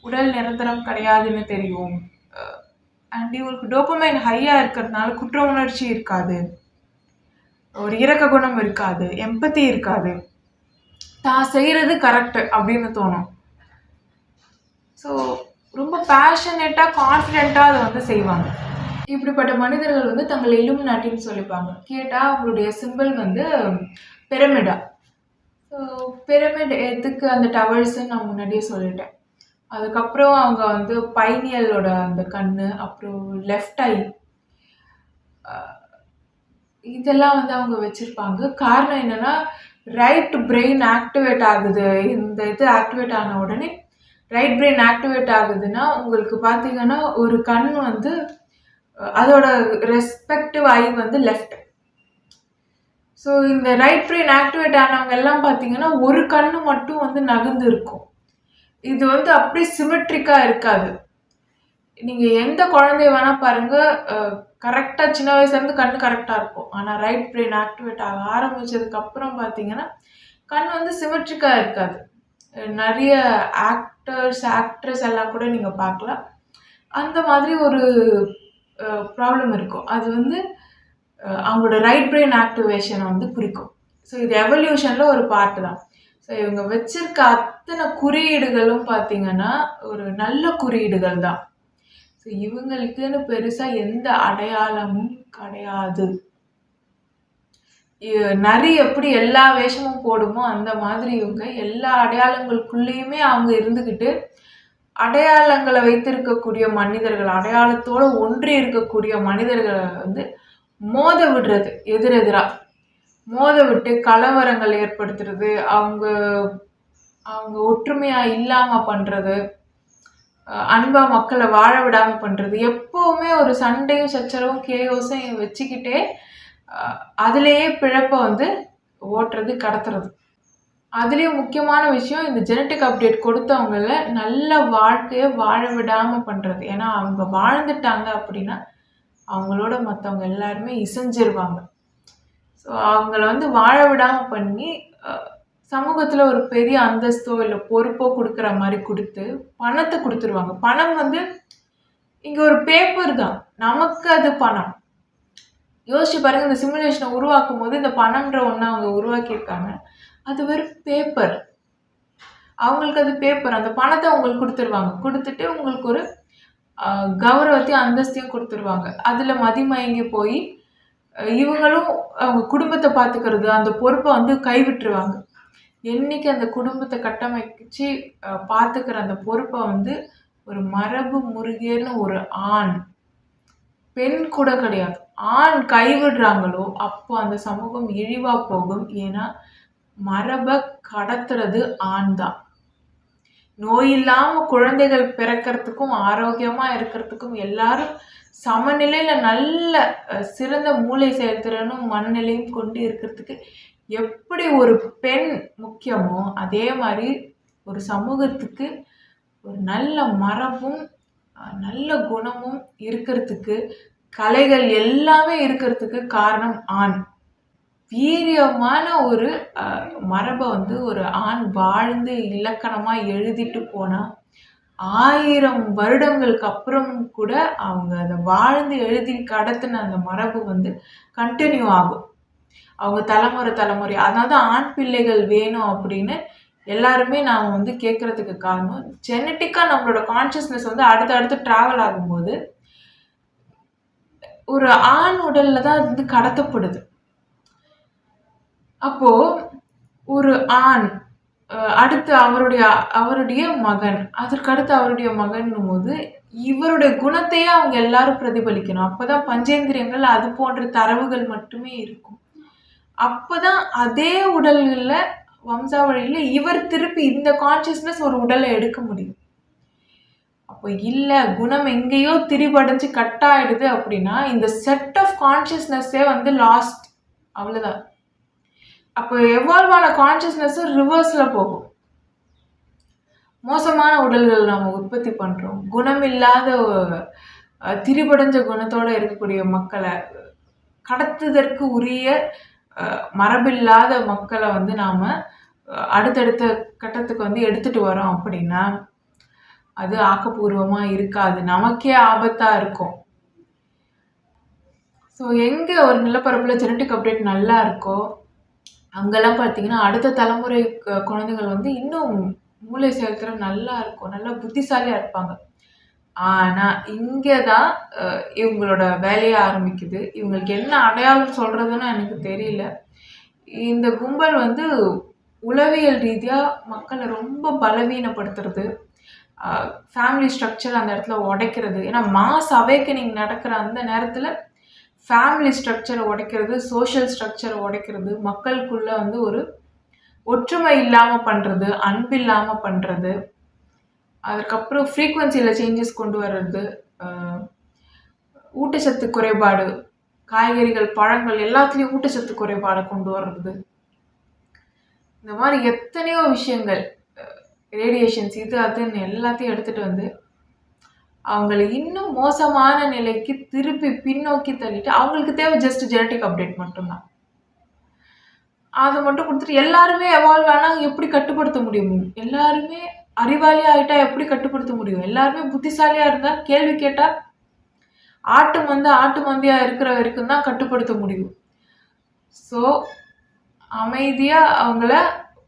Speaker 1: உடல் நிரந்தரம் கிடையாதுன்னு தெரியும். அண்ட் இவங்களுக்கு டோபமைன் ஹையாக இருக்கிறதுனால குற்ற உணர்ச்சி இருக்காது, ஒரு இரக்க குணம் இருக்காது, எம்பத்தி இருக்காது, தான் செய்கிறது கரெக்டு அப்படின்னு தோணும். ஸோ ரொம்ப பேஷனேட்டாக கான்ஃபிடென்ட்டாக அதை வந்து செய்வாங்க. இப்படிப்பட்ட மனிதர்கள் வந்து தங்களை இலுமினாட்டின்னு சொல்லிப்பாங்க. கேட்டால் அவங்களுடைய சிம்பிள் வந்து பிரமிடா. ஸோ பிரமிட் எதுக்கு அந்த டவர்ஸ்ன்னு நான் முன்னாடியே சொல்லிட்டேன். அதுக்கப்புறம் அவங்க வந்து பைனியலோட அந்த கண்ணு, அப்புறம் லெஃப்ட் ஐ, இதெல்லாம் வந்து அவங்க வச்சுருப்பாங்க. காரணம் என்னென்னா, ரைட் பிரெயின் ஆக்டிவேட் ஆகுது. இந்த இது ஆக்டிவேட் ஆன உடனே ரைட் பிரெயின் ஆக்டிவேட் ஆகுதுன்னா உங்களுக்கு பார்த்தீங்கன்னா ஒரு கண் வந்து அதோட ரெஸ்பெக்டிவ் ஐ வந்து லெஃப்ட். ஸோ இந்த ரைட் பிரெயின் ஆக்டிவேட் ஆனவங்க எல்லாம் பார்த்தீங்கன்னா ஒரு கண்ணு மட்டும் வந்து நகர்ந்து இருக்கும். இது வந்து அப்படியே சிமெட்ரிக்காக இருக்காது. நீங்கள் எந்த குழந்தைய வேணால் பாருங்கள், கரெக்டாக சின்ன வயசுலேருந்து கண் கரெக்டாக இருக்கும். ஆனால் ரைட் பிரெயின் ஆக்டிவேட் ஆக ஆரம்பித்ததுக்கப்புறம் பார்த்தீங்கன்னா கண் வந்து சிமெட்ரிக்காக இருக்காது. நிறைய ஆக்ட்ரஸ் எல்லாம் கூட நீங்கள் பார்க்கலாம். அந்த மாதிரி ஒரு ப்ராப்ளம் இருக்கும். அது வந்து அவங்களோட ரைட் பிரெயின் ஆக்டிவேஷனை வந்து குறிக்கும். ஸோ இது எவல்யூஷனில் ஒரு பார்ட்டு தான். ஸோ இவங்க வச்சிருக்க அத்தனை குறியீடுகளும் பார்த்தீங்கன்னா ஒரு நல்ல குறியீடுகள் தான். ஸோ இவங்களுக்குன்னு பெருசாக எந்த அடையாளமும் கிடையாது. நரி எப்படி எல்லா வேஷமும் போடுமோ அந்த மாதிரி இவங்க எல்லா அடையாளங்களுக்குள்ளேயுமே அவங்க இருந்துக்கிட்டு அடையாளங்களை வைத்திருக்கக்கூடிய மனிதர்கள், அடையாளத்தோடு ஒன்றி இருக்கக்கூடிய மனிதர்களை வந்து மோத விடுறது, எதிரெதிராக மோத விட்டு கலவரங்கள் ஏற்படுத்துறது, அவங்க அவங்க ஒற்றுமையாக இல்லாமல் பண்ணுறது, அன்பா மக்களை வாழ விடாம பண்றது, எப்பவுமே ஒரு சண்டையும் சச்சரவும் கேயோஸையும் வச்சுக்கிட்டே அதுலேயே பிழப்ப வந்து ஓட்டுறது, கடத்துறது. அதுலேயும் முக்கியமான விஷயம், இந்த ஜெனட்டிக் அப்டேட் கொடுத்தவங்கள நல்ல வாழ்க்கையை வாழ விடாம பண்றது. ஏன்னா அவங்க வாழ்ந்துட்டாங்க அப்படின்னா அவங்களோட மற்றவங்க எல்லாருமே இசைஞ்சிருவாங்க. ஸோ அவங்கள வந்து வாழ விடாம பண்ணி சமூகத்துல ஒரு பெரிய அந்தஸ்தோ இல்லை பொறுப்போ கொடுக்குற மாதிரி கொடுத்து பணத்தை கொடுத்துருவாங்க. பணம் வந்து இங்க ஒரு பேப்பர் தான், நமக்கு அது பணம். யோசிச்சு பாருங்க, இந்த சிமுலேஷனை உருவாக்கும் போது இந்த பணம்ன்ற ஒன்று அவங்க உருவாக்கியிருக்காங்க. அது வெறும் பேப்பர். அவங்களுக்கு அது பேப்பர். அந்த பணத்தை உங்களுக்கு கொடுத்துருவாங்க. கொடுத்துட்டு உங்களுக்கு ஒரு கௌரவத்தையும் அந்தஸ்தையும் கொடுத்துருவாங்க. அதுல மதிமயங்கி போய் இவங்களும் அவங்க குடும்பத்தை பார்த்துக்கிறது, அந்த பொறுப்பை வந்து கைவிட்டுருவாங்க. என்னைக்கு அந்த குடும்பத்தை கட்டமைச்சு பார்த்துக்கிற அந்த பொறுப்பை வந்து ஒரு மரபு முருகேன்னு ஒரு ஆண், பெண் கூட கிடையாது, ஆண் கைவிடுறாங்களோ அப்போ அந்த சமூகம் இழிவா போகும். ஏன்னா மரபை கடத்துறது ஆண் தான். நோய் இல்லாம குழந்தைகள் பிறக்கிறதுக்கும் ஆரோக்கியமா இருக்கிறதுக்கும் எல்லாரும் சமநிலையில நல்ல சிறந்த மூளை செயல்திறனும் மனநிலையும் கொண்டு இருக்கிறதுக்கு எப்படி ஒரு பெண் முக்கியமோ அதே மாதிரி ஒரு சமூகத்துக்கு ஒரு நல்ல மரபும் நல்ல குணமும் இருக்கிறதுக்கு, கலைகள் எல்லாமே இருக்கிறதுக்கு காரணம் ஆண். வீரியமான ஒரு மரபை வந்து ஒரு ஆண் வாழ்ந்து இலக்கணமா எழுதிட்டு போனா 1000 வருடங்களுக்கு அப்புறம் கூட அவங்க அதை வாழ்ந்து எழுதி கடத்தின அந்த மரபு வந்து கண்டினியூ ஆகும் அவங்க தலைமுறை. அதனால தான் ஆண் பிள்ளைகள் வேணும் அப்படின்னு எல்லாருமே நாம் வந்து கேட்கறதுக்கு காரணம், ஜெனட்டிக்காக நம்மளோட கான்சியஸ்னஸ் வந்து அடுத்து டிராவல் ஆகும்போது ஒரு ஆண் உடல்ல தான் அது வந்து கடத்தப்படுது. அப்போ ஒரு ஆண் அடுத்து அவருடைய மகன், அதற்கு அடுத்து அவருடைய மகன்னும் போது இவருடைய குணத்தையே அவங்க எல்லாரும் பிரதிபலிக்கணும். அப்பதான் பஞ்சேந்திரியங்கள் அது போன்ற தரவுகள் மட்டுமே இருக்கும். அப்பதான் அதே உடல்கள்ல வம்சாவளியில இவர் திருப்பி இந்த கான்சியஸ்னஸ் ஒரு உடலை எடுக்க முடியும். அப்போ இல்ல, குணம் எங்கேயோ திரிபடைஞ்சு கட் ஆயிடுது அப்படின்னா இந்த செட் ஆஃப் கான்சியஸ்னஸே வந்து லாஸ்ட், அவ்வளவுதான். அப்போ எவால்வ் ஆன கான்சியஸ்னஸ் ரிவர்ஸ்ல போகும். மோசமான உடல்கள் நம்ம உற்பத்தி பண்றோம். குணமில்லாத திரிபடைஞ்ச குணத்தோட இருக்கக்கூடிய மக்களை, கடத்துதற்கு உரிய மரபில்லாத மக்களை வந்து நாம அடுத்தடுத்த கட்டத்துக்கு வந்து எடுத்துட்டு வரோம் அப்படின்னா அது ஆக்கப்பூர்வமா இருக்காது, நமக்கே ஆபத்தா இருக்கும். ஸோ எங்க ஒரு நிலப்பரப்புல ஜெனட்டிக் அப்டேட் நல்லா இருக்கோ அங்கெல்லாம் பார்த்தீங்கன்னா அடுத்த தலைமுறை குழந்தைகள் வந்து இன்னும் மூளை செயல்திறன் நல்லா இருக்கும், நல்லா புத்திசாலியா இருப்பாங்க. ஆனா இங்கதான் இவங்களோட வேலையை ஆரம்பிக்குது. இவங்களுக்கு என்ன அடையாளம் சொல்றதுன்னு எனக்கு தெரியல. இந்த கும்பல் வந்து உளவியல் ரீதியா மக்களை ரொம்ப பலவீனப்படுத்துறது, ஃபேமிலி ஸ்ட்ரக்சர் அந்த இடத்துல உடைக்கிறது. ஏன்னா மாஸ் அவேக்கனிங் நடக்கிற அந்த நேரத்துல ஃபேமிலி ஸ்ட்ரக்சரை உடைக்கிறது, சோஷியல் ஸ்ட்ரக்சரை உடைக்கிறது, மக்களுக்குள்ள வந்து ஒரு ஒற்றுமை இல்லாமல் பண்ணுறது, அன்பு இல்லாமல் பண்ணுறது, அதுக்கப்புறம் ஃப்ரீக்குவன்சியில் சேஞ்சஸ் கொண்டு வர்றது, ஊட்டச்சத்து குறைபாடு, காய்கறிகள் பழங்கள் எல்லாத்துலேயும் ஊட்டச்சத்து குறைபாடை கொண்டு வர்றது, இந்த மாதிரி எத்தனையோ விஷயங்கள், ரேடியேஷன்ஸ் இது அதுன்னு எல்லாத்தையும் எடுத்துகிட்டு வந்து அவங்களை இன்னும் மோசமான நிலைக்கு திருப்பி பின்னோக்கி தள்ளிட்டு அவங்களுக்கு தேவை ஜஸ்ட் ஜெனட்டிக் அப்டேட் மட்டும்தான். அதை மட்டும் கொடுத்துட்டு எல்லாருமே எவால்வ் ஆனால் எப்படி கட்டுப்படுத்த முடியும்? எல்லாருமே அறிவாளி ஆகிட்டா எப்படி கட்டுப்படுத்த முடியும்? எல்லாருமே புத்திசாலியாக இருந்தால் கேள்வி கேட்டால் ஆட்டு மந்தியாக இருக்கிற வரைக்கும் தான் கட்டுப்படுத்த முடியும். ஸோ அமைதியாக அவங்கள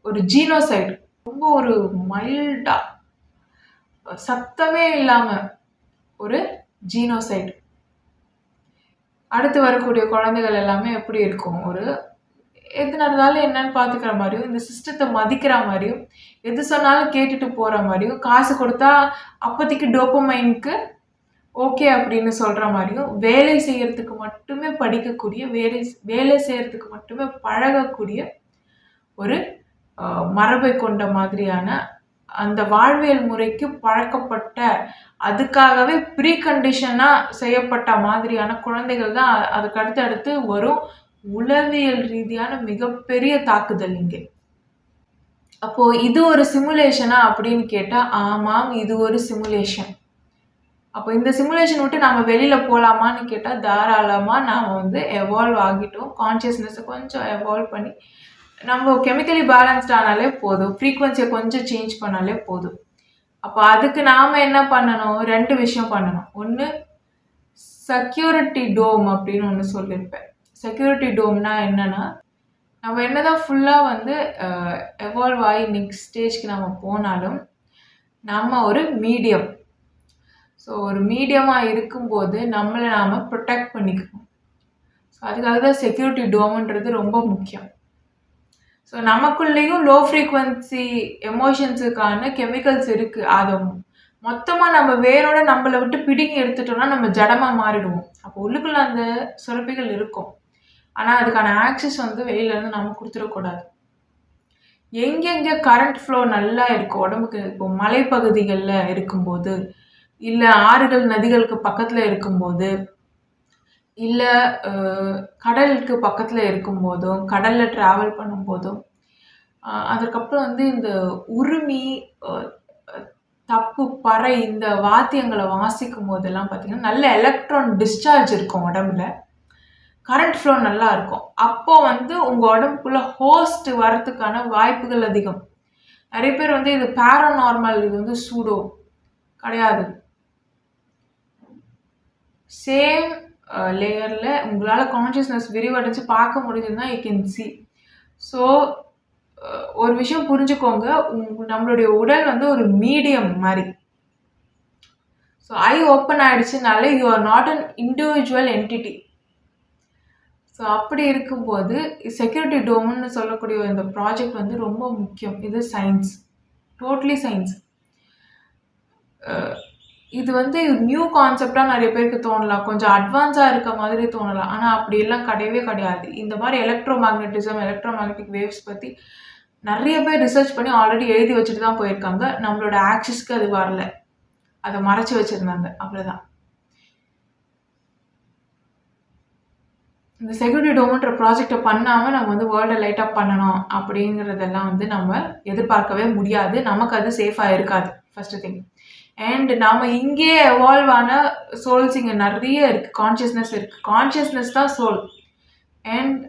Speaker 1: ஒரு ஜீனோசைடு, ரொம்ப ஒரு மைல்டாக சத்தமே இல்லாமல் ஒரு ஜீனோசைடு. அடுத்து வரக்கூடிய குழந்தைகள் எல்லாமே எப்படி இருக்கும்? ஒரு எது நடந்தாலும் என்னன்னு பார்த்துக்கிற மாதிரியும், இந்த சிஸ்டத்தை மதிக்கிற மாதிரியும், எது சொன்னாலும் கேட்டுட்டு போகிற மாதிரியும், காசு கொடுத்தா அப்போதைக்கு டோப்பமைனுக்கு ஓகே அப்படின்னு சொல்கிற மாதிரியும், வேலை செய்யறதுக்கு மட்டுமே படிக்கக்கூடிய, வேலை செய்யறதுக்கு மட்டுமே பழகக்கூடிய ஒரு மரபை கொண்ட மாதிரியான அந்த வாழ்வியல் முறைக்கு பழக்கப்பட்ட, அதுக்காகவே ப்ரீ கண்டிஷனா செய்யப்பட்ட மாதிரியான குழந்தைகள் தான் அதுக்கு அடுத்து வரும். உளவியல் ரீதியான மிகப்பெரிய தாக்குதல் இங்கே. அப்போ இது ஒரு சிமுலேஷனா அப்படின்னு கேட்டா, ஆமாம், இது ஒரு சிமுலேஷன். அப்போ இந்த சிமுலேஷன் விட்டு நாம வெளியில போலாமான்னு கேட்டா, தாராளமா நாம வந்து எவால்வ் ஆகிட்டோம். கான்ஷியஸ்னஸ கொஞ்சம் எவால்வ் பண்ணி, நம்ம கெமிக்கலி பேலன்ஸ்ட் ஆனாலே போதும். ஃப்ரீக்வென்சிய கொஞ்சம் சேஞ்ச் பண்ணாலே போதும். அப்போ அதுக்கு நாம என்ன பண்ணணும்? 2 விஷயம் பண்ணணும். ஒண்ணு செக்யூரிட்டி டோம் அப்படின்னு ஒண்ணு சொல்லியிருப்பேன். செக்யூரிட்டி டோம்னா என்னன்னா, நம்ம என்னதான் ஃபுல்லா வந்து எவால்வ் ஆகி நெக்ஸ்ட் ஸ்டேஜ்க்கு நம்ம போனாலும், நம்ம ஒரு மீடியம். ஸோ ஒரு மீடியமா இருக்கும்போது நம்மள நாம ப்ரொடெக்ட் பண்ணிக்கணும். ஸோ அதுக்காக தான் செக்யூரிட்டி டோம்ன்றது ரொம்ப முக்கியம். ஸோ நமக்குள்ளேயும் லோ ஃப்ரீக்வன்சி எமோஷன்ஸுக்கான கெமிக்கல்ஸ் இருக்கு. அதை மொத்தமா நம்ம வேரோட நம்மளை விட்டு பிடுங்கி எடுத்துட்டோம்னா நம்ம ஜடமா மாறிடுவோம். அப்போ உள்ளுக்குள்ள அந்த சுரப்பிகள் இருக்கும். ஆனா அதுக்கான ஆக்சஸ் வந்து வெளியில இருந்து நம்ம கொடுத்துடக்கூடாது. எங்கெங்க கரண்ட் ஃப்ளோ நல்லா இருக்கும் உடம்புக்கு, இப்போ மலைப்பகுதிகளில் இருக்கும்போது, இல்ல ஆறுகள் நதிகளுக்கு பக்கத்துல இருக்கும்போது, இல்ல கடலுக்கு பக்கத்துல இருக்கும்போதும், கடல்ல டிராவல் பண்ணும்போதும், அதுக்கப்புறம் வந்து இந்த உருமி, தப்பு, பறை இந்த வாத்தியங்களை வாசிக்கும் போதெல்லாம் பார்த்தீங்கன்னா நல்ல எலக்ட்ரான் டிஸ்சார்ஜ் இருக்கும் உடம்புல. கரண்ட் ஃப்ளோ நல்லா இருக்கும். அப்போ வந்து உங்க உடம்புக்குள்ள ஹோஸ்ட் வரத்துக்கான வாய்ப்புகள் அதிகம். நிறைய பேர் வந்து இது பேராநார்மல், இது வந்து சூடோ கிடையாது. சேம் லேயர்ல உங்களால கான்ஷியஸ்னஸ் விரிவடைஞ்சு பார்க்க முடியுதுன்னா யூ கேன் சி. ஸோ ஒரு விஷயம் புரிஞ்சுக்கோங்க, நம்மளுடைய உடல் வந்து ஒரு மீடியம் மாதிரி. ஸோ ஐ ஓப்பன் ஆயிடுச்சுனாலே you are not an individual entity. So அப்படி இருக்கும்போது செக்யூரிட்டி டோம்னு சொல்லக்கூடிய இந்த ப்ராஜெக்ட் வந்து ரொம்ப முக்கியம். இது சயின்ஸ், டோட்டலி சயின்ஸ். இது வந்து நியூ கான்செப்டாக நிறைய பேருக்கு தோணலாம், கொஞ்சம் அட்வான்ஸாக இருக்க மாதிரி தோணலாம். ஆனால் அப்படியெல்லாம் கிடையவே கிடையாது. இந்த மாதிரி எலக்ட்ரோ மேக்னெட்டிக் வேவ்ஸ் பற்றி நிறைய பேர் ரிசர்ச் பண்ணி ஆல்ரெடி எழுதி வச்சுட்டு தான் போயிருக்காங்க. நம்மளோட ஆக்சஸ்க்கு அது வரல, அதை மறைச்சி வச்சுருந்தாங்க, அவ்வளோதான். இந்த செக்யூரிட்டி டோம்ன்ற ப்ராஜெக்டை பண்ணாமல் நம்ம வந்து வேர்ல்டை லைட் அப் பண்ணணும் அப்படிங்கிறதெல்லாம் வந்து நம்ம எதிர்பார்க்கவே முடியாது. நமக்கு அது சேஃபாக இருக்காது, ஃபர்ஸ்ட் திங். அண்ட் நாம் இங்கே எவால்வ் ஆன சோல்ஸ் இங்கே நிறைய இருக்குது. கான்ஷியஸ்னஸ் இருக்குது. கான்ஷியஸ்னஸ் தான் சோல். அண்ட்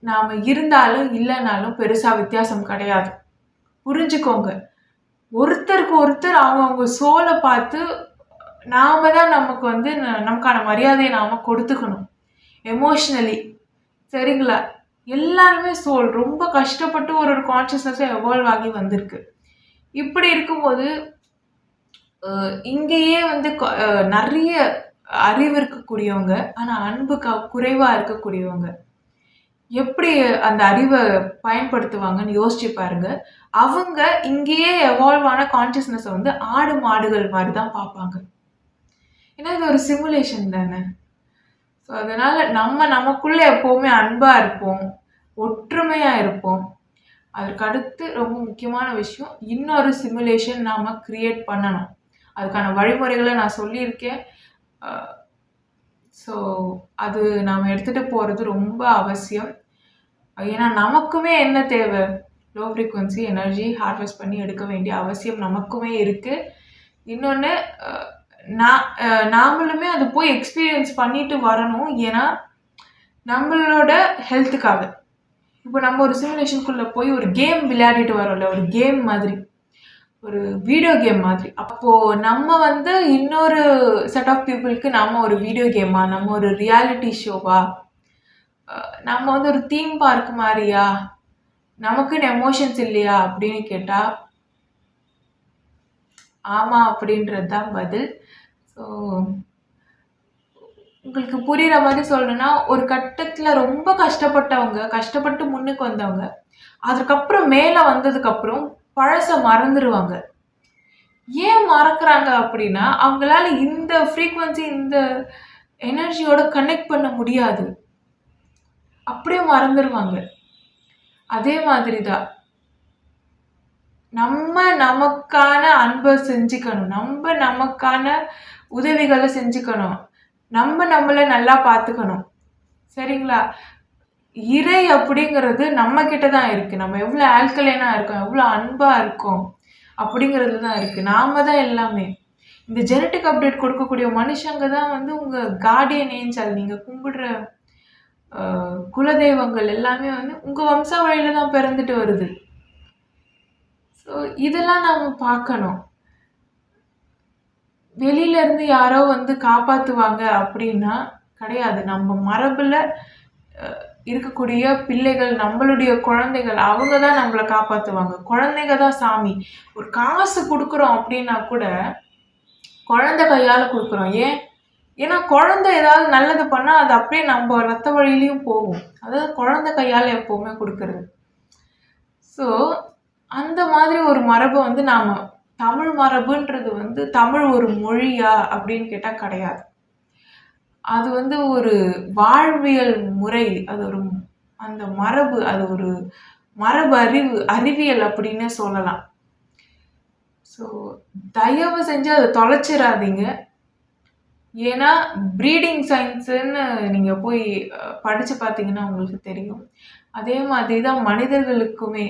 Speaker 1: நாம் இருந்தாலும் இல்லைனாலும் பெருசாக வித்தியாசம் கிடையாது. புரிஞ்சுக்கோங்க. ஒருத்தருக்கு ஒருத்தர் அவங்க சோலை பார்த்து நாம தான் நமக்கு வந்து நமக்கான மரியாதையை நாம் கொடுத்துக்கணும் எமோஷ்னலி. சரிங்களா? எல்லாருமே சோல் ரொம்ப கஷ்டப்பட்டு ஒரு கான்ஷியஸ்னஸை எவால்வ் ஆகி வந்திருக்கு. இப்படி இருக்கும்போது இங்கேயே வந்து நிறைய அறிவு இருக்கக்கூடியவங்க, ஆனால் அன்பு குறைவாக இருக்கக்கூடியவங்க எப்படி அந்த அறிவை பயன்படுத்துவாங்கன்னு யோசிச்சு பாருங்க. அவங்க இங்கேயே எவால்வ் ஆன கான்ஷியஸ்னஸை வந்து ஆடு மாடுகள் மாதிரி தான் பார்ப்பாங்க. ஏன்னா இது ஒரு சிமுலேஷன் தானே. ஸோ அதனால நமக்குள்ள எப்போவுமே அன்பாக இருப்போம், ஒற்றுமையாக இருப்போம். அதற்கடுத்து ரொம்ப முக்கியமான விஷயம், இன்னொரு சிமுலேஷன் நாம் கிரியேட் பண்ணணும். அதுக்கான வழிமுறைகளை நான் சொல்லியிருக்கேன். ஸோ அது நாம் எடுத்துகிட்டு போகிறது ரொம்ப அவசியம். ஏன்னா நமக்குமே என்ன தேவை? லோ ஃப்ரீக்வன்சி எனர்ஜி ஹார்வெஸ்ட் பண்ணி எடுக்க வேண்டிய அவசியம் நமக்குமே இருக்குது. இன்னொன்று, நாமளுமே அது போய் எக்ஸ்பீரியன்ஸ் பண்ணிட்டு வரணும். ஏன்னா நம்மளோட ஹெல்த்துக்காக. இப்போ நம்ம ஒரு சிமுலேஷனுக்குள்ளே போய் ஒரு கேம் விளையாடிட்டு வரோம்ல, ஒரு கேம் மாதிரி, ஒரு வீடியோ கேம் மாதிரி. அப்போது நம்ம வந்து இன்னொரு செட் ஆஃப் பீப்புளுக்கு நம்ம ஒரு வீடியோ கேமா, நம்ம ஒரு ரியாலிட்டி ஷோவா, நம்ம வந்து ஒரு தீம் பார்க் மாதிரியா, நமக்குன்னு எமோஷன்ஸ் இல்லையா அப்படின்னு கேட்டால் ஆமாம் அப்படின்றது தான் பதில். ஸோ உங்களுக்கு புரிகிற மாதிரி சொல்லணும்னா, ஒரு கட்டத்தில் ரொம்ப கஷ்டப்பட்டு முன்னுக்கு வந்தவங்க அதுக்கப்புறம் மேலே வந்ததுக்கப்புறம் பழச மறந்துடுவாங்க. ஏன் மறக்கிறாங்க அப்படின்னா, அவங்களால இந்த ஃப்ரீக்வன்சி, இந்த எனர்ஜியோட கனெக்ட் பண்ண முடியாது. அப்படியே மறந்துடுவாங்க. அதே மாதிரி தான் நம்ம நமக்கான அன்பை செஞ்சுக்கணும். நமக்கான உதவிகளை செஞ்சுக்கணும். நம்மள நல்லா பார்த்துக்கணும். சரிங்களா? இறை அப்படிங்கிறது நம்ம கிட்ட தான் இருக்கு. நம்ம எவ்வளோ ஆல்கலைனா இருக்கோம், எவ்வளோ அன்பா இருக்கோம் அப்படிங்கிறது தான் இருக்கு. நாம தான் எல்லாமே. இந்த ஜெனடிக் அப்டேட் கொடுக்கக்கூடிய மனுஷங்க தான் வந்து உங்க கார்டியன் ஏஞ்சல். நீங்க கும்பிடுற குலதெய்வங்கள் எல்லாமே வந்து உங்க வம்சாவழியில தான் பிறந்துட்டு வருது. ஸோ இதெல்லாம் நாம பார்க்கணும். வெளியில இருந்து யாரோ வந்து காப்பாத்துவாங்க அப்படின்னா கிடையாது. நம்ம மரபுல இருக்கக்கூடிய பிள்ளைகள், நம்மளுடைய குழந்தைகள், அவங்க தான் நம்மளை காப்பாத்துவாங்க. குழந்தைங்க தான் சாமி. ஒரு காசு கொடுக்குறோம் அப்படின்னா கூட குழந்தை கையால கொடுக்குறோம். ஏன்னா குழந்தை ஏதாவது நல்லது பண்ணா அது அப்படியே நம்ம ரத்த வழியிலையும் போகும். அதாவது குழந்தை கையால எப்பவுமே கொடுக்கறது. ஸோ அந்த மாதிரி ஒரு மரபை வந்து நாம தமிழ் மரபுன்றது வந்து தமிழ் ஒரு மொழியா அப்படின்னு கேட்டா கிடையாது. அது வந்து ஒரு வாழ்வியல் முறை. அது ஒரு அந்த மரபு, அது ஒரு மரபு அறிவியல் அப்படின்னு சொல்லலாம். ஸோ தயவு செஞ்சு அதை தொலைச்சிடாதீங்க. ஏன்னா ப்ரீடிங் சயின்ஸுன்னு நீங்கள் போய் படித்து பார்த்தீங்கன்னா உங்களுக்கு தெரியும். அதே மாதிரி தான் மனிதர்களுக்குமே.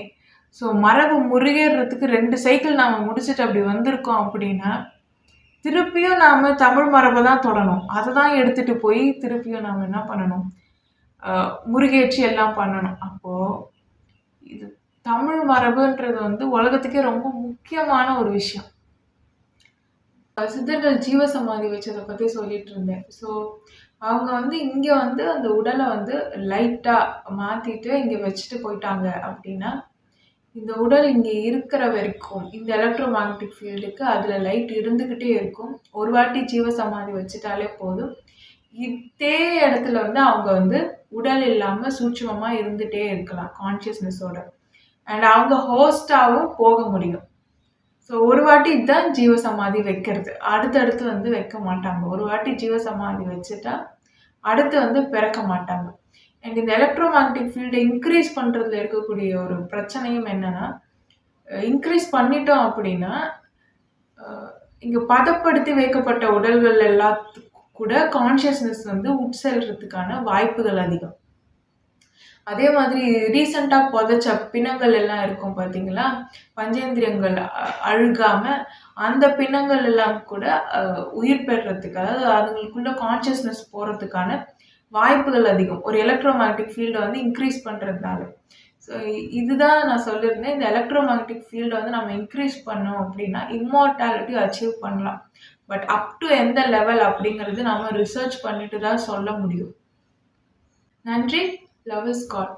Speaker 1: ஸோ மரபு முறியறதுக்கு 2 சைக்கிள் நாம் முடிச்சுட்டு அப்படி வந்திருக்கோம் அப்படின்னா திருப்பியும் நாம் தமிழ் மரபை தான் தொடணும். அதை தான் எடுத்துகிட்டு போய் திருப்பியும் நாம் என்ன பண்ணணும், முருகேற்றி எல்லாம் பண்ணணும். அப்போது இது தமிழ் மரபுன்றது வந்து உலகத்துக்கே ரொம்ப முக்கியமான ஒரு விஷயம். சித்தர்கள் ஜீவசமாதி வச்சதை பற்றி சொல்லிட்டு இருந்தேன். ஸோ அவங்க வந்து இங்கே வந்து அந்த உடலை வந்து லைட்டாக மாற்றிட்டு இங்கே வச்சுட்டு போயிட்டாங்க அப்படின்னா இந்த உடல் இங்கே இருக்கிற வரைக்கும் இந்த எலக்ட்ரோ மேக்னட்டிக் ஃபீல்டுக்கு அதில் லைட் இருந்துக்கிட்டே இருக்கும். ஒரு வாட்டி ஜீவசமாதி வச்சுட்டாலே போதும். இதே இடத்துல வந்து அவங்க வந்து உடல் இல்லாமல் சூட்சுமமாக இருந்துகிட்டே இருக்கலாம் கான்ஷியஸ்னஸோட. அண்ட் அவங்க ஹோஸ்டாகவும் போக முடியும். ஸோ ஒரு வாட்டி தான் ஜீவசமாதி வைக்கிறது. அடுத்தடுத்து வந்து வைக்க மாட்டாங்க. ஒரு வாட்டி ஜீவசமாதி வச்சுட்டா அடுத்து வந்து பிறக்க மாட்டாங்க. அண்ட் இந்த எலக்ட்ரோ மேக்னட்டிக் ஃபீல்டை இன்க்ரீஸ் பண்ணுறதுல இருக்கக்கூடிய ஒரு பிரச்சனையும் என்னென்னா, இன்க்ரீஸ் பண்ணிட்டோம் அப்படின்னா இங்கே பதப்படுத்தி வைக்கப்பட்ட உடல்கள் எல்லாத்துக்கும் கூட கான்ஷியஸ்னஸ் வந்து உட்செல்றதுக்கான வாய்ப்புகள் அதிகம். அதே மாதிரி ரீசெண்டாக புதைச்ச பிணங்கள் எல்லாம் இருக்கும் பார்த்தீங்களா, பஞ்சேந்திரியங்கள் அழுகாமல் அந்த பிணங்கள் எல்லாம் கூட உயிர் பெறுறதுக்கு, அதாவது அதுங்களுக்குள்ள கான்ஷியஸ்னஸ் போகிறதுக்கான வாய்ப்புகள் அதிகம் ஒரு எலக்ட்ரோ மேக்னட்டிக் ஃபீல்டை வந்து இன்க்ரீஸ் பண்ணுறதுனால. ஸோ இதுதான் நான் சொல்லியிருந்தேன். இந்த எலக்ட்ரோ மேக்னட்டிக் ஃபீல்டை வந்து நம்ம இன்க்ரீஸ் பண்ணோம் அப்படின்னா இம்மார்டாலிட்டி அச்சீவ் பண்ணலாம். பட் அப் டு எந்த லெவல் அப்படிங்கிறது நம்ம ரிசர்ச் பண்ணிட்டு தான் சொல்ல முடியும். நன்றி. Love is God.